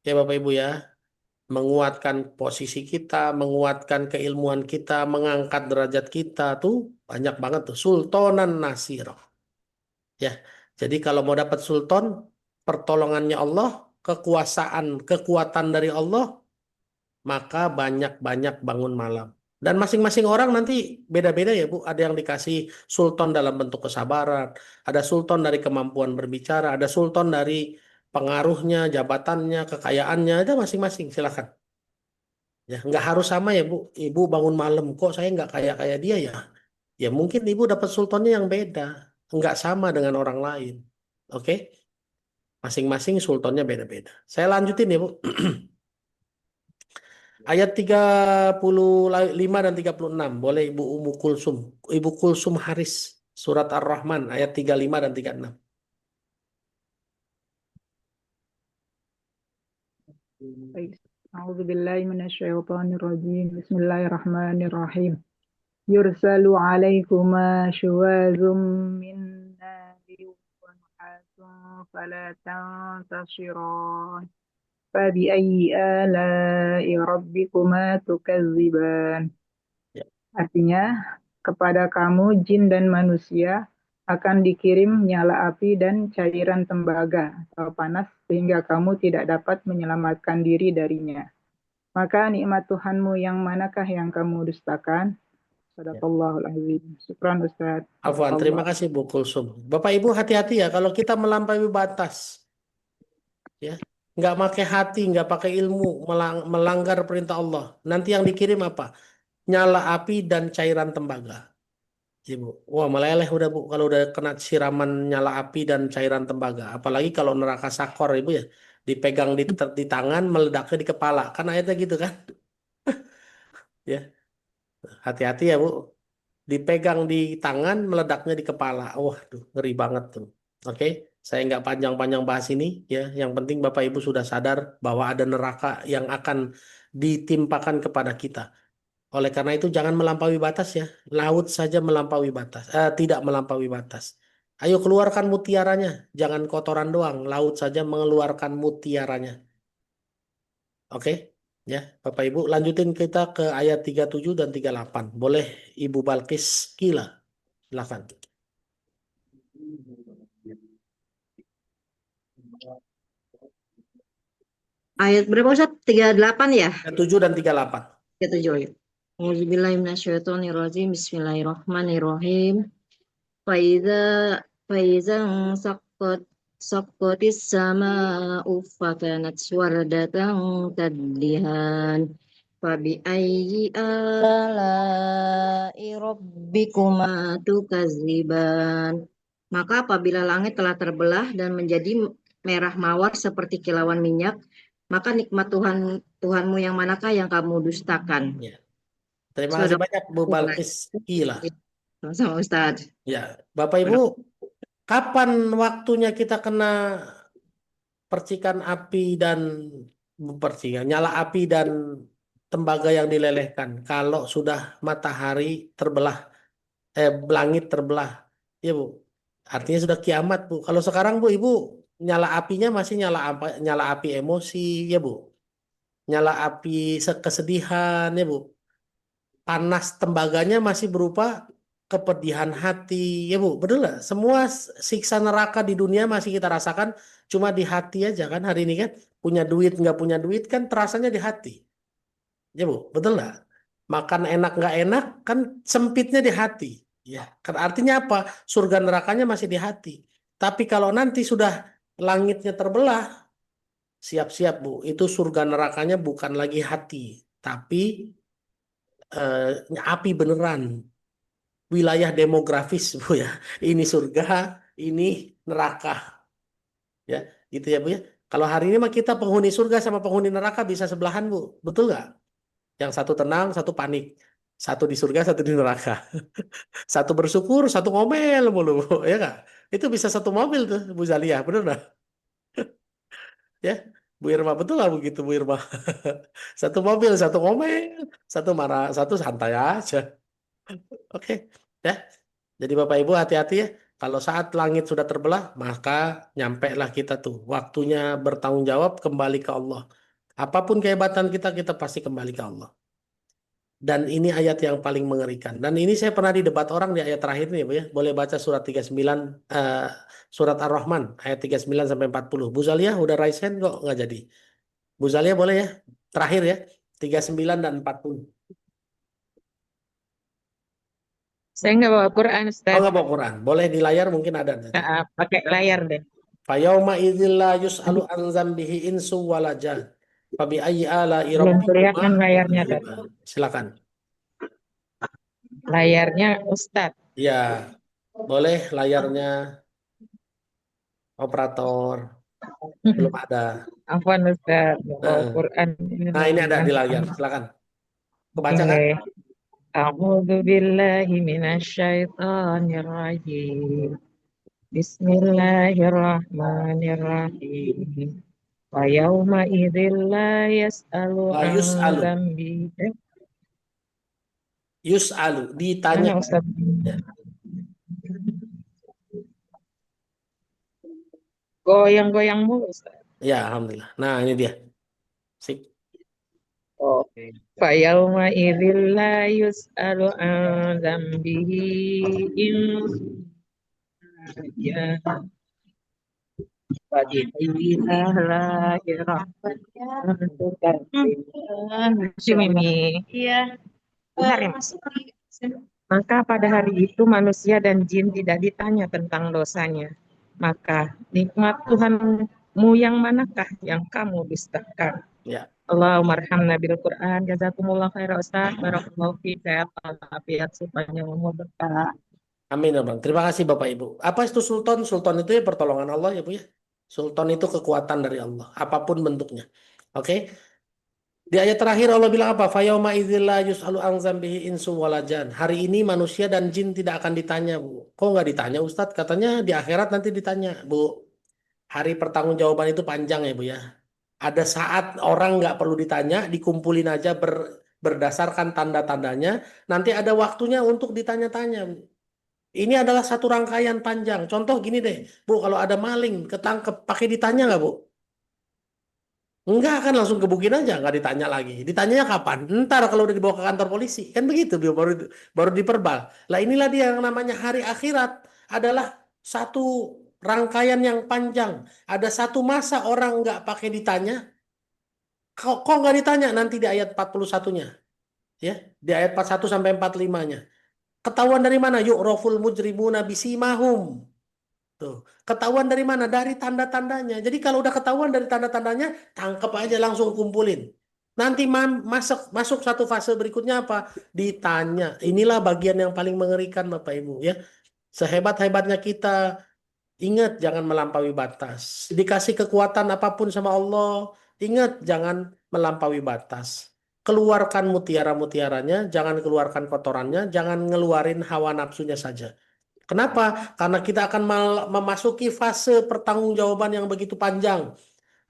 Ya Bapak Ibu ya. Menguatkan posisi kita, menguatkan keilmuan kita, mengangkat derajat kita tuh banyak banget tuh. Sultanan Nasiro. Ya. Jadi kalau mau dapat sultan, pertolongannya Allah, kekuatan dari Allah, maka banyak-banyak bangun malam. Dan masing-masing orang nanti beda-beda ya Bu. Ada yang dikasih sultan dalam bentuk kesabaran, ada sultan dari kemampuan berbicara, ada sultan dari pengaruhnya, jabatannya, kekayaannya, itu masing-masing, silakan. Ya, nggak harus sama ya Bu. Ibu bangun malam, kok saya nggak kayak dia ya? Ya mungkin ibu dapat sultannya yang beda, nggak sama dengan orang lain. Oke? Masing-masing sultannya beda-beda. Saya lanjutin ya Bu. Ayat 35 dan 36. Boleh Ibu Ummu Kulsum. Ibu Kulsum Haris. Surat Ar-Rahman ayat 35 dan 36. أعوذ بالله من الشيطان الرجيم بسم الله الرحمن الرحيم يرسل عليكما شواذ من نار ونحاس فلا تنتصران فبأي آلاء ربكما تكذبان. Artinya, kepada kamu jin dan manusia akan dikirim nyala api dan cairan tembaga atau panas sehingga kamu tidak dapat menyelamatkan diri darinya. Maka nikmat Tuhanmu yang manakah yang kamu dustakan? Sadaqallahul azim. Syukran Ustaz. Afwan, terima kasih Bu Kulsum. Bapak Ibu hati-hati ya kalau kita melampaui batas. Ya, nggak pakai hati, nggak pakai ilmu, melanggar perintah Allah. Nanti yang dikirim apa? Nyala api dan cairan tembaga. Ibu, wah meleleh udah Bu kalau udah kena siraman nyala api dan cairan tembaga. Apalagi kalau neraka sakor Ibu ya, dipegang di tangan, meledaknya di kepala. Kan ayatnya gitu kan? Ya, hati-hati ya Bu. Dipegang di tangan, meledaknya di kepala. Wah, tuh ngeri banget tuh. Oke, saya nggak panjang-panjang bahas ini ya. Yang penting Bapak Ibu sudah sadar bahwa ada neraka yang akan ditimpakan kepada kita. Oleh karena itu jangan melampaui batas ya. Laut saja melampaui batas, tidak melampaui batas. Ayo keluarkan mutiaranya, jangan kotoran doang. Laut saja mengeluarkan mutiaranya. Oke, ya Bapak Ibu lanjutin kita ke ayat 37 dan 38. Boleh Ibu Balkis Kila, silakan. Ayat berapa Ustaz? 38 ya? 37 dan 38. 37 ya. Auzubillahiminasyaitonirrajim. Bismillahirrahmanirrahim. Faiza saqqatis sama'u fakanat wardatan kadlihan. Fabi ayyi ala'i rabbikuma tukadziban. Maka apabila langit telah terbelah dan menjadi merah mawar seperti kilauan minyak, maka nikmat Tuhanmu yang manakah yang kamu dustakan? Ya. Terima kasih banyak Bu Balkis Kila. Sama Ustaz. Ya, Bapak Ibu, kapan waktunya kita kena percikan api dan nyala api dan tembaga yang dilelehkan? Kalau sudah matahari terbelah, langit terbelah, ya Bu. Artinya sudah kiamat Bu. Kalau sekarang Bu, Ibu nyala apinya masih nyala api emosi, ya Bu. Nyala api kesedihan, ya Bu. Panas tembaganya masih berupa kepedihan hati, ya Bu, betul nggak? Semua siksa neraka di dunia masih kita rasakan, cuma di hati aja kan hari ini kan. Punya duit nggak punya duit kan terasanya di hati, ya Bu, betul nggak? Makan enak nggak enak kan sempitnya di hati, ya. Kan artinya apa? Surga nerakanya masih di hati. Tapi kalau nanti sudah langitnya terbelah, siap-siap Bu, itu surga nerakanya bukan lagi hati, tapi api beneran, wilayah demografis Bu ya. Ini surga, ini neraka. Ya, gitu ya Bu ya. Kalau hari ini mah kita penghuni surga sama penghuni neraka bisa sebelahan Bu. Betul nggak? Yang satu tenang, satu panik. Satu di surga, satu di neraka. Satu bersyukur, satu ngomel mulu Bu. Ya nggak? Itu bisa satu mobil tuh Bu Zalia, bener nggak? Ya, Bu Irma betul lah begitu Bu Irma. Satu mobil, satu ngomel, satu marah, satu santai aja. Oke, ya. Jadi Bapak Ibu hati-hati ya. Kalau saat langit sudah terbelah, maka nyampe lah kita tuh. Waktunya bertanggung jawab kembali ke Allah. Apapun kehebatan kita, kita pasti kembali ke Allah. Dan ini ayat yang paling mengerikan. Dan ini saya pernah di debat orang di ayat terakhir nih, Bu ya. Boleh baca surat 39, surat Ar-Rahman, ayat 39 sampai 40. Bu Zalia udah raise hand kok nggak jadi. Bu Zalia boleh ya? Terakhir ya, 39 dan 40. Saya nggak bawa Quran, Oh Ustaz. nggak bawa Quran. Boleh di layar mungkin ada. Pakai layar deh. Fayauma idzil la yus'alu an dzambihi insu wala jan. Fabi ayyi ala'i Belum rabbikuma kelihatan layarnya tadi. tukadziban. Silakan. Layarnya Ustadz. Ya, boleh layarnya operator. Belum ada. Afwan Ustadz, bawa Quran ini Nah, ini lagi ada di kan. layar. Silakan. Kebaca kan? Oke. A'udzu billahi minasyaitonir rajim. Bismillahirrahmanirrahim. Wa yauma idzil la yas'alu La an yus'alu. dzambi. Yus'alu, ditanya. Mana Ustaz? Ya. Goyang-goyang mulu Ustaz. Ya, alhamdulillah. Nah, ini dia. Sip. Oh. Fa yauma idzil la yus'alu an dzambihi ya. Iya. Benar ya, Mas? Maka pada hari itu manusia dan jin tidak ditanya tentang dosanya. Maka nikmat Tuhanmu yang manakah yang kamu dustakan? Ya. Allahumma arhamna bil Quran. Jazakumullah khairan Ustaz. Barakallahu fi sehat walafiat sepanjang umur berkah. Amin ya Bang. Terima kasih Bapak Ibu. Apa itu sultan? Sultan itu ya pertolongan Allah ya Bu ya. Sultan itu kekuatan dari Allah, apapun bentuknya. Oke. Di ayat terakhir Allah bilang apa? Fayauma idzil la yus'alu an dzambihi insu wala jan. Hari ini manusia dan jin tidak akan ditanya, Bu. Kok nggak ditanya, Ustadz? Katanya di akhirat nanti ditanya, Bu. Hari pertanggungjawaban itu panjang ya, Bu ya. Ada saat orang nggak perlu ditanya, dikumpulin aja berdasarkan tanda-tandanya. Nanti ada waktunya untuk ditanya-tanya, Bu. Ini adalah satu rangkaian panjang. Contoh gini deh, Bu, kalau ada maling ketangkep, pakai ditanya nggak, Bu? Enggak, kan langsung gebukin aja, nggak ditanya lagi. Ditanyanya kapan? Ntar kalau udah dibawa ke kantor polisi. Kan begitu, baru diperbal. Lah inilah dia yang namanya hari akhirat. Adalah satu rangkaian yang panjang. Ada satu masa orang nggak pakai ditanya. Kok nggak ditanya? Nanti di ayat 41-nya. Ya, di ayat 41 sampai 45-nya. Ketahuan dari mana? Yu'raful mujrimuna bisimahum. Tuh. Ketahuan dari mana? Dari tanda-tandanya. Jadi kalau udah ketahuan dari tanda-tandanya, tangkap aja langsung kumpulin. Nanti masuk satu fase berikutnya apa? Ditanya. Inilah bagian yang paling mengerikan Bapak Ibu ya. Sehebat-hebatnya kita, ingat jangan melampaui batas. Dikasih kekuatan apapun sama Allah, ingat jangan melampaui batas. Keluarkan mutiara-mutiaranya, jangan keluarkan kotorannya, jangan ngeluarin hawa nafsunya saja. Kenapa? Karena kita akan memasuki fase pertanggungjawaban yang begitu panjang.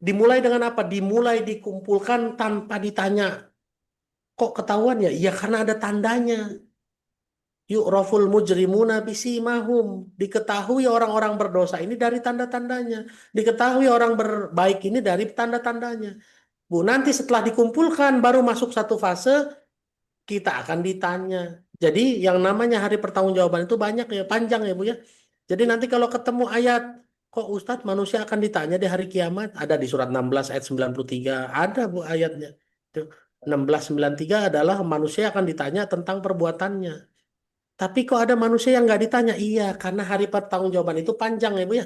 Dimulai dengan apa? Dimulai dikumpulkan tanpa ditanya. Kok ketahuan ya? Ya karena ada tandanya. Yu'raful mujrimuna bisimahum. Diketahui orang-orang berdosa ini dari tanda-tandanya. Diketahui orang berbaik ini dari tanda-tandanya. Bu, nanti setelah dikumpulkan baru masuk satu fase, kita akan ditanya. Jadi yang namanya hari pertanggungjawaban itu banyak ya, panjang ya Bu ya. Jadi nanti kalau ketemu ayat, kok Ustadz manusia akan ditanya di hari kiamat? Ada di surat 16 ayat 93, ada Bu ayatnya. 1693 adalah manusia akan ditanya tentang perbuatannya. Tapi kok ada manusia yang nggak ditanya? Iya, karena hari pertanggungjawaban itu panjang ya Bu ya.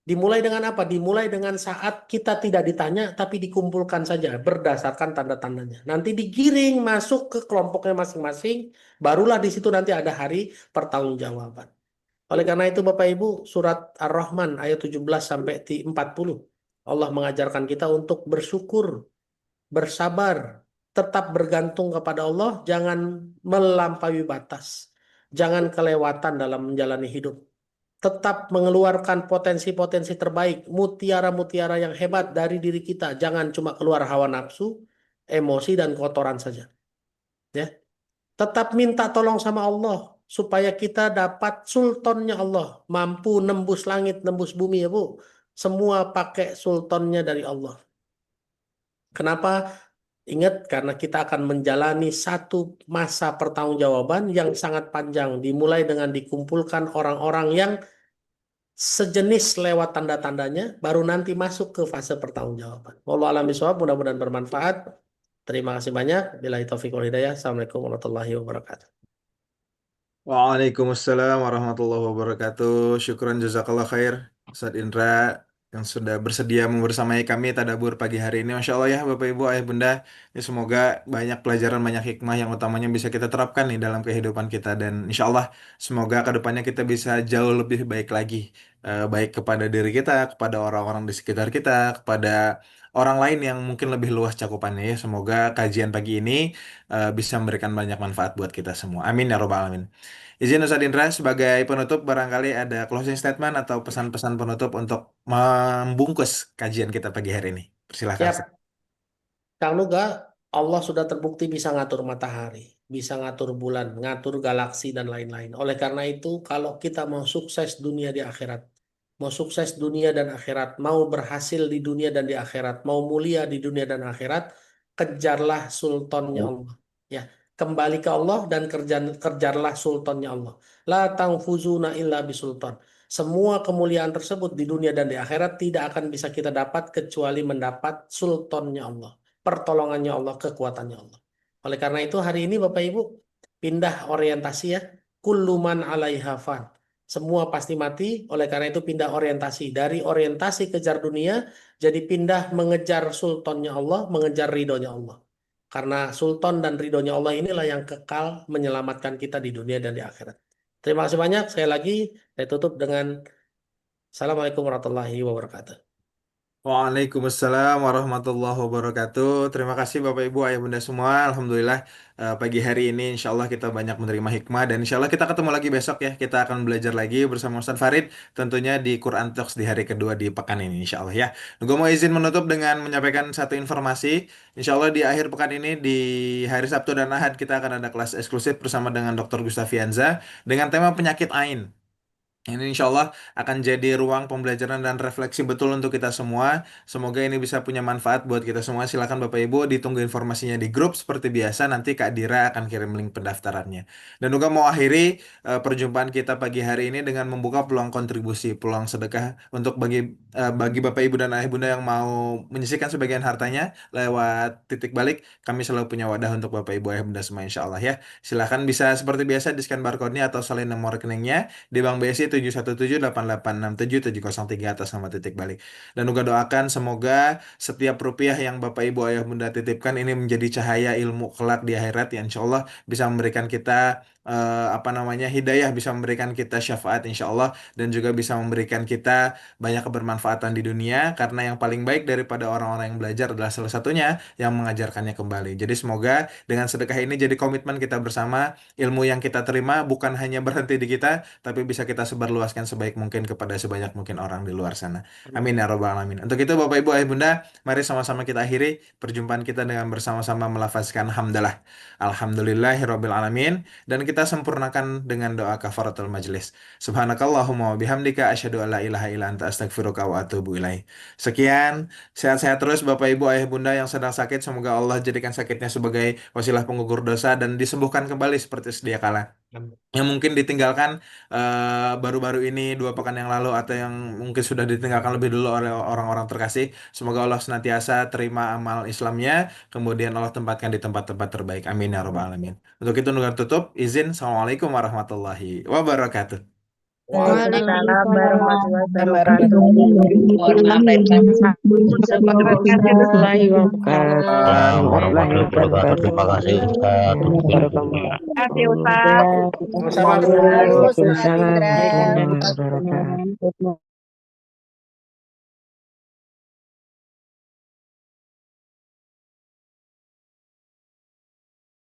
Dimulai dengan apa? Dimulai dengan saat kita tidak ditanya, tapi dikumpulkan saja berdasarkan tanda-tandanya. Nanti digiring masuk ke kelompoknya masing-masing, barulah di situ nanti ada hari pertanggungjawaban. Oleh karena itu Bapak Ibu, surat Ar-Rahman ayat 17 sampai 40, Allah mengajarkan kita untuk bersyukur, bersabar, tetap bergantung kepada Allah, jangan melampaui batas, jangan kelewatan dalam menjalani hidup. Tetap mengeluarkan potensi-potensi terbaik, mutiara-mutiara yang hebat dari diri kita. Jangan cuma keluar hawa nafsu, emosi, dan kotoran saja. Ya. Tetap minta tolong sama Allah, supaya kita dapat sultannya Allah. Mampu nembus langit, nembus bumi ya Bu. Semua pakai sultannya dari Allah. Kenapa? Ingat, karena kita akan menjalani satu masa pertanggungjawaban yang sangat panjang. Dimulai dengan dikumpulkan orang-orang yang sejenis lewat tanda-tandanya, baru nanti masuk ke fase pertanggungjawaban. Wallahu a'lam bishawab, mudah-mudahan bermanfaat. Terima kasih banyak. Billahi taufiq wal hidayah. Assalamualaikum warahmatullahi wabarakatuh. Waalaikumsalam warahmatullahi wabarakatuh. Syukran jazakallah khair Ustaz Indra yang sudah bersedia membersamai kami tadabbur pagi hari ini. Masya Allah ya Bapak Ibu Ayah Bunda. Ya, semoga banyak pelajaran, banyak hikmah yang utamanya bisa kita terapkan nih dalam kehidupan kita. Dan insya Allah semoga kedepannya kita bisa jauh lebih baik lagi. Baik kepada diri kita, kepada orang-orang di sekitar kita, kepada orang lain yang mungkin lebih luas cakupannya ya. Semoga kajian pagi ini bisa memberikan banyak manfaat buat kita semua. Amin ya robbal alamin. Izin Ustadz Indra sebagai penutup barangkali ada closing statement atau pesan-pesan penutup untuk membungkus kajian kita pagi hari ini. Persilahkan Ustaz. Siap, Kang Nuga, Allah sudah terbukti bisa ngatur matahari, bisa ngatur bulan, ngatur galaksi dan lain-lain. Oleh karena itu, kalau kita mau sukses dunia di akhirat, mau sukses dunia dan akhirat, mau berhasil di dunia dan di akhirat, mau mulia di dunia dan akhirat, kejarlah sultannya Allah. Ya, kembali ke Allah dan kejarlah sultannya Allah. La tangfuzuna illa bisultan. Semua kemuliaan tersebut di dunia dan di akhirat tidak akan bisa kita dapat kecuali mendapat sultannya Allah, pertolongannya Allah, kekuatannya Allah. Oleh karena itu hari ini Bapak Ibu pindah orientasi ya. Kullu man 'alaiha fan. Semua pasti mati, oleh karena itu pindah orientasi. Dari orientasi kejar dunia, jadi pindah mengejar sultannya Allah, mengejar ridhonya Allah. Karena sultan dan ridhonya Allah inilah yang kekal menyelamatkan kita di dunia dan di akhirat. Terima kasih banyak. Sekali lagi, saya tutup dengan Assalamualaikum warahmatullahi wabarakatuh. Waalaikumsalam warahmatullahi wabarakatuh. Terima kasih Bapak Ibu Ayah Bunda semua. Alhamdulillah pagi hari ini insya Allah kita banyak menerima hikmah dan insya Allah kita ketemu lagi besok ya. Kita akan belajar lagi bersama Ustaz Farid tentunya di Quran Talks di hari kedua di pekan ini insya Allah ya. Gue mau izin menutup dengan menyampaikan satu informasi. Insya Allah di akhir pekan ini di hari Sabtu dan Ahad kita akan ada kelas eksklusif bersama dengan Dr. Gustavianza dengan tema penyakit ain. Ini insya Allah akan jadi ruang pembelajaran dan refleksi betul untuk kita semua. Semoga ini bisa punya manfaat buat kita semua. Silakan Bapak Ibu ditunggu informasinya di grup seperti biasa. Nanti Kak Dira akan kirim link pendaftarannya. Dan juga mau akhiri perjumpaan kita pagi hari ini dengan membuka peluang kontribusi, peluang sedekah untuk bagi Bapak Ibu dan Ayah Bunda yang mau menyisihkan sebagian hartanya lewat titik balik. Kami selalu punya wadah untuk Bapak Ibu Ayah Bunda semua insya Allah ya. Silakan bisa seperti biasa di scan barcode-nya atau salin nomor rekeningnya di Bank BSI 71788677003 atas nama titik balik. Dan juga doakan semoga setiap rupiah yang Bapak Ibu Ayah Bunda titipkan ini menjadi cahaya ilmu kelak di akhirat ya insya Allah bisa memberikan kita hidayah, bisa memberikan kita syafaat insya Allah dan juga bisa memberikan kita banyak kebermanfaatan di dunia karena yang paling baik daripada orang-orang yang belajar adalah salah satunya yang mengajarkannya kembali. Jadi semoga dengan sedekah ini jadi komitmen kita bersama, ilmu yang kita terima bukan hanya berhenti di kita tapi bisa kita sebarluaskan sebaik mungkin kepada sebanyak mungkin orang di luar sana. Amin ya robbal alamin. Untuk itu Bapak Ibu Ayah Bunda, mari sama-sama kita akhiri perjumpaan kita dengan bersama-sama melafazkan hamdalah. Alhamdulillahirabbil alamin dan kita sempurnakan dengan doa kafaratul majlis. Subhanakallahumma wa bihamdika asyhadu alla ilaha illa anta astaghfiruka wa atubu ilaik. Sekian, sehat-sehat terus Bapak Ibu Ayah Bunda yang sedang sakit, semoga Allah jadikan sakitnya sebagai wasilah penggugur dosa dan disembuhkan kembali seperti sedia kala. Yang mungkin ditinggalkan baru-baru ini 2 pekan yang lalu atau yang mungkin sudah ditinggalkan lebih dulu oleh orang-orang terkasih, semoga Allah senantiasa terima amal Islamnya, kemudian Allah tempatkan di tempat-tempat terbaik. Amin ya rabbal alamin. Untuk itu nunggu tutup, izin. Assalamualaikum warahmatullahi wabarakatuh. Waalaikumsalam warahmatullahi wabarakatuh. warahmatullahi wabarakatuh. Warahmatullahi wabarakatuh. Terima kasih Ustaz. Terima kasih Ustaz. Sama-sama. Waalaikumsalam warahmatullahi wabarakatuh.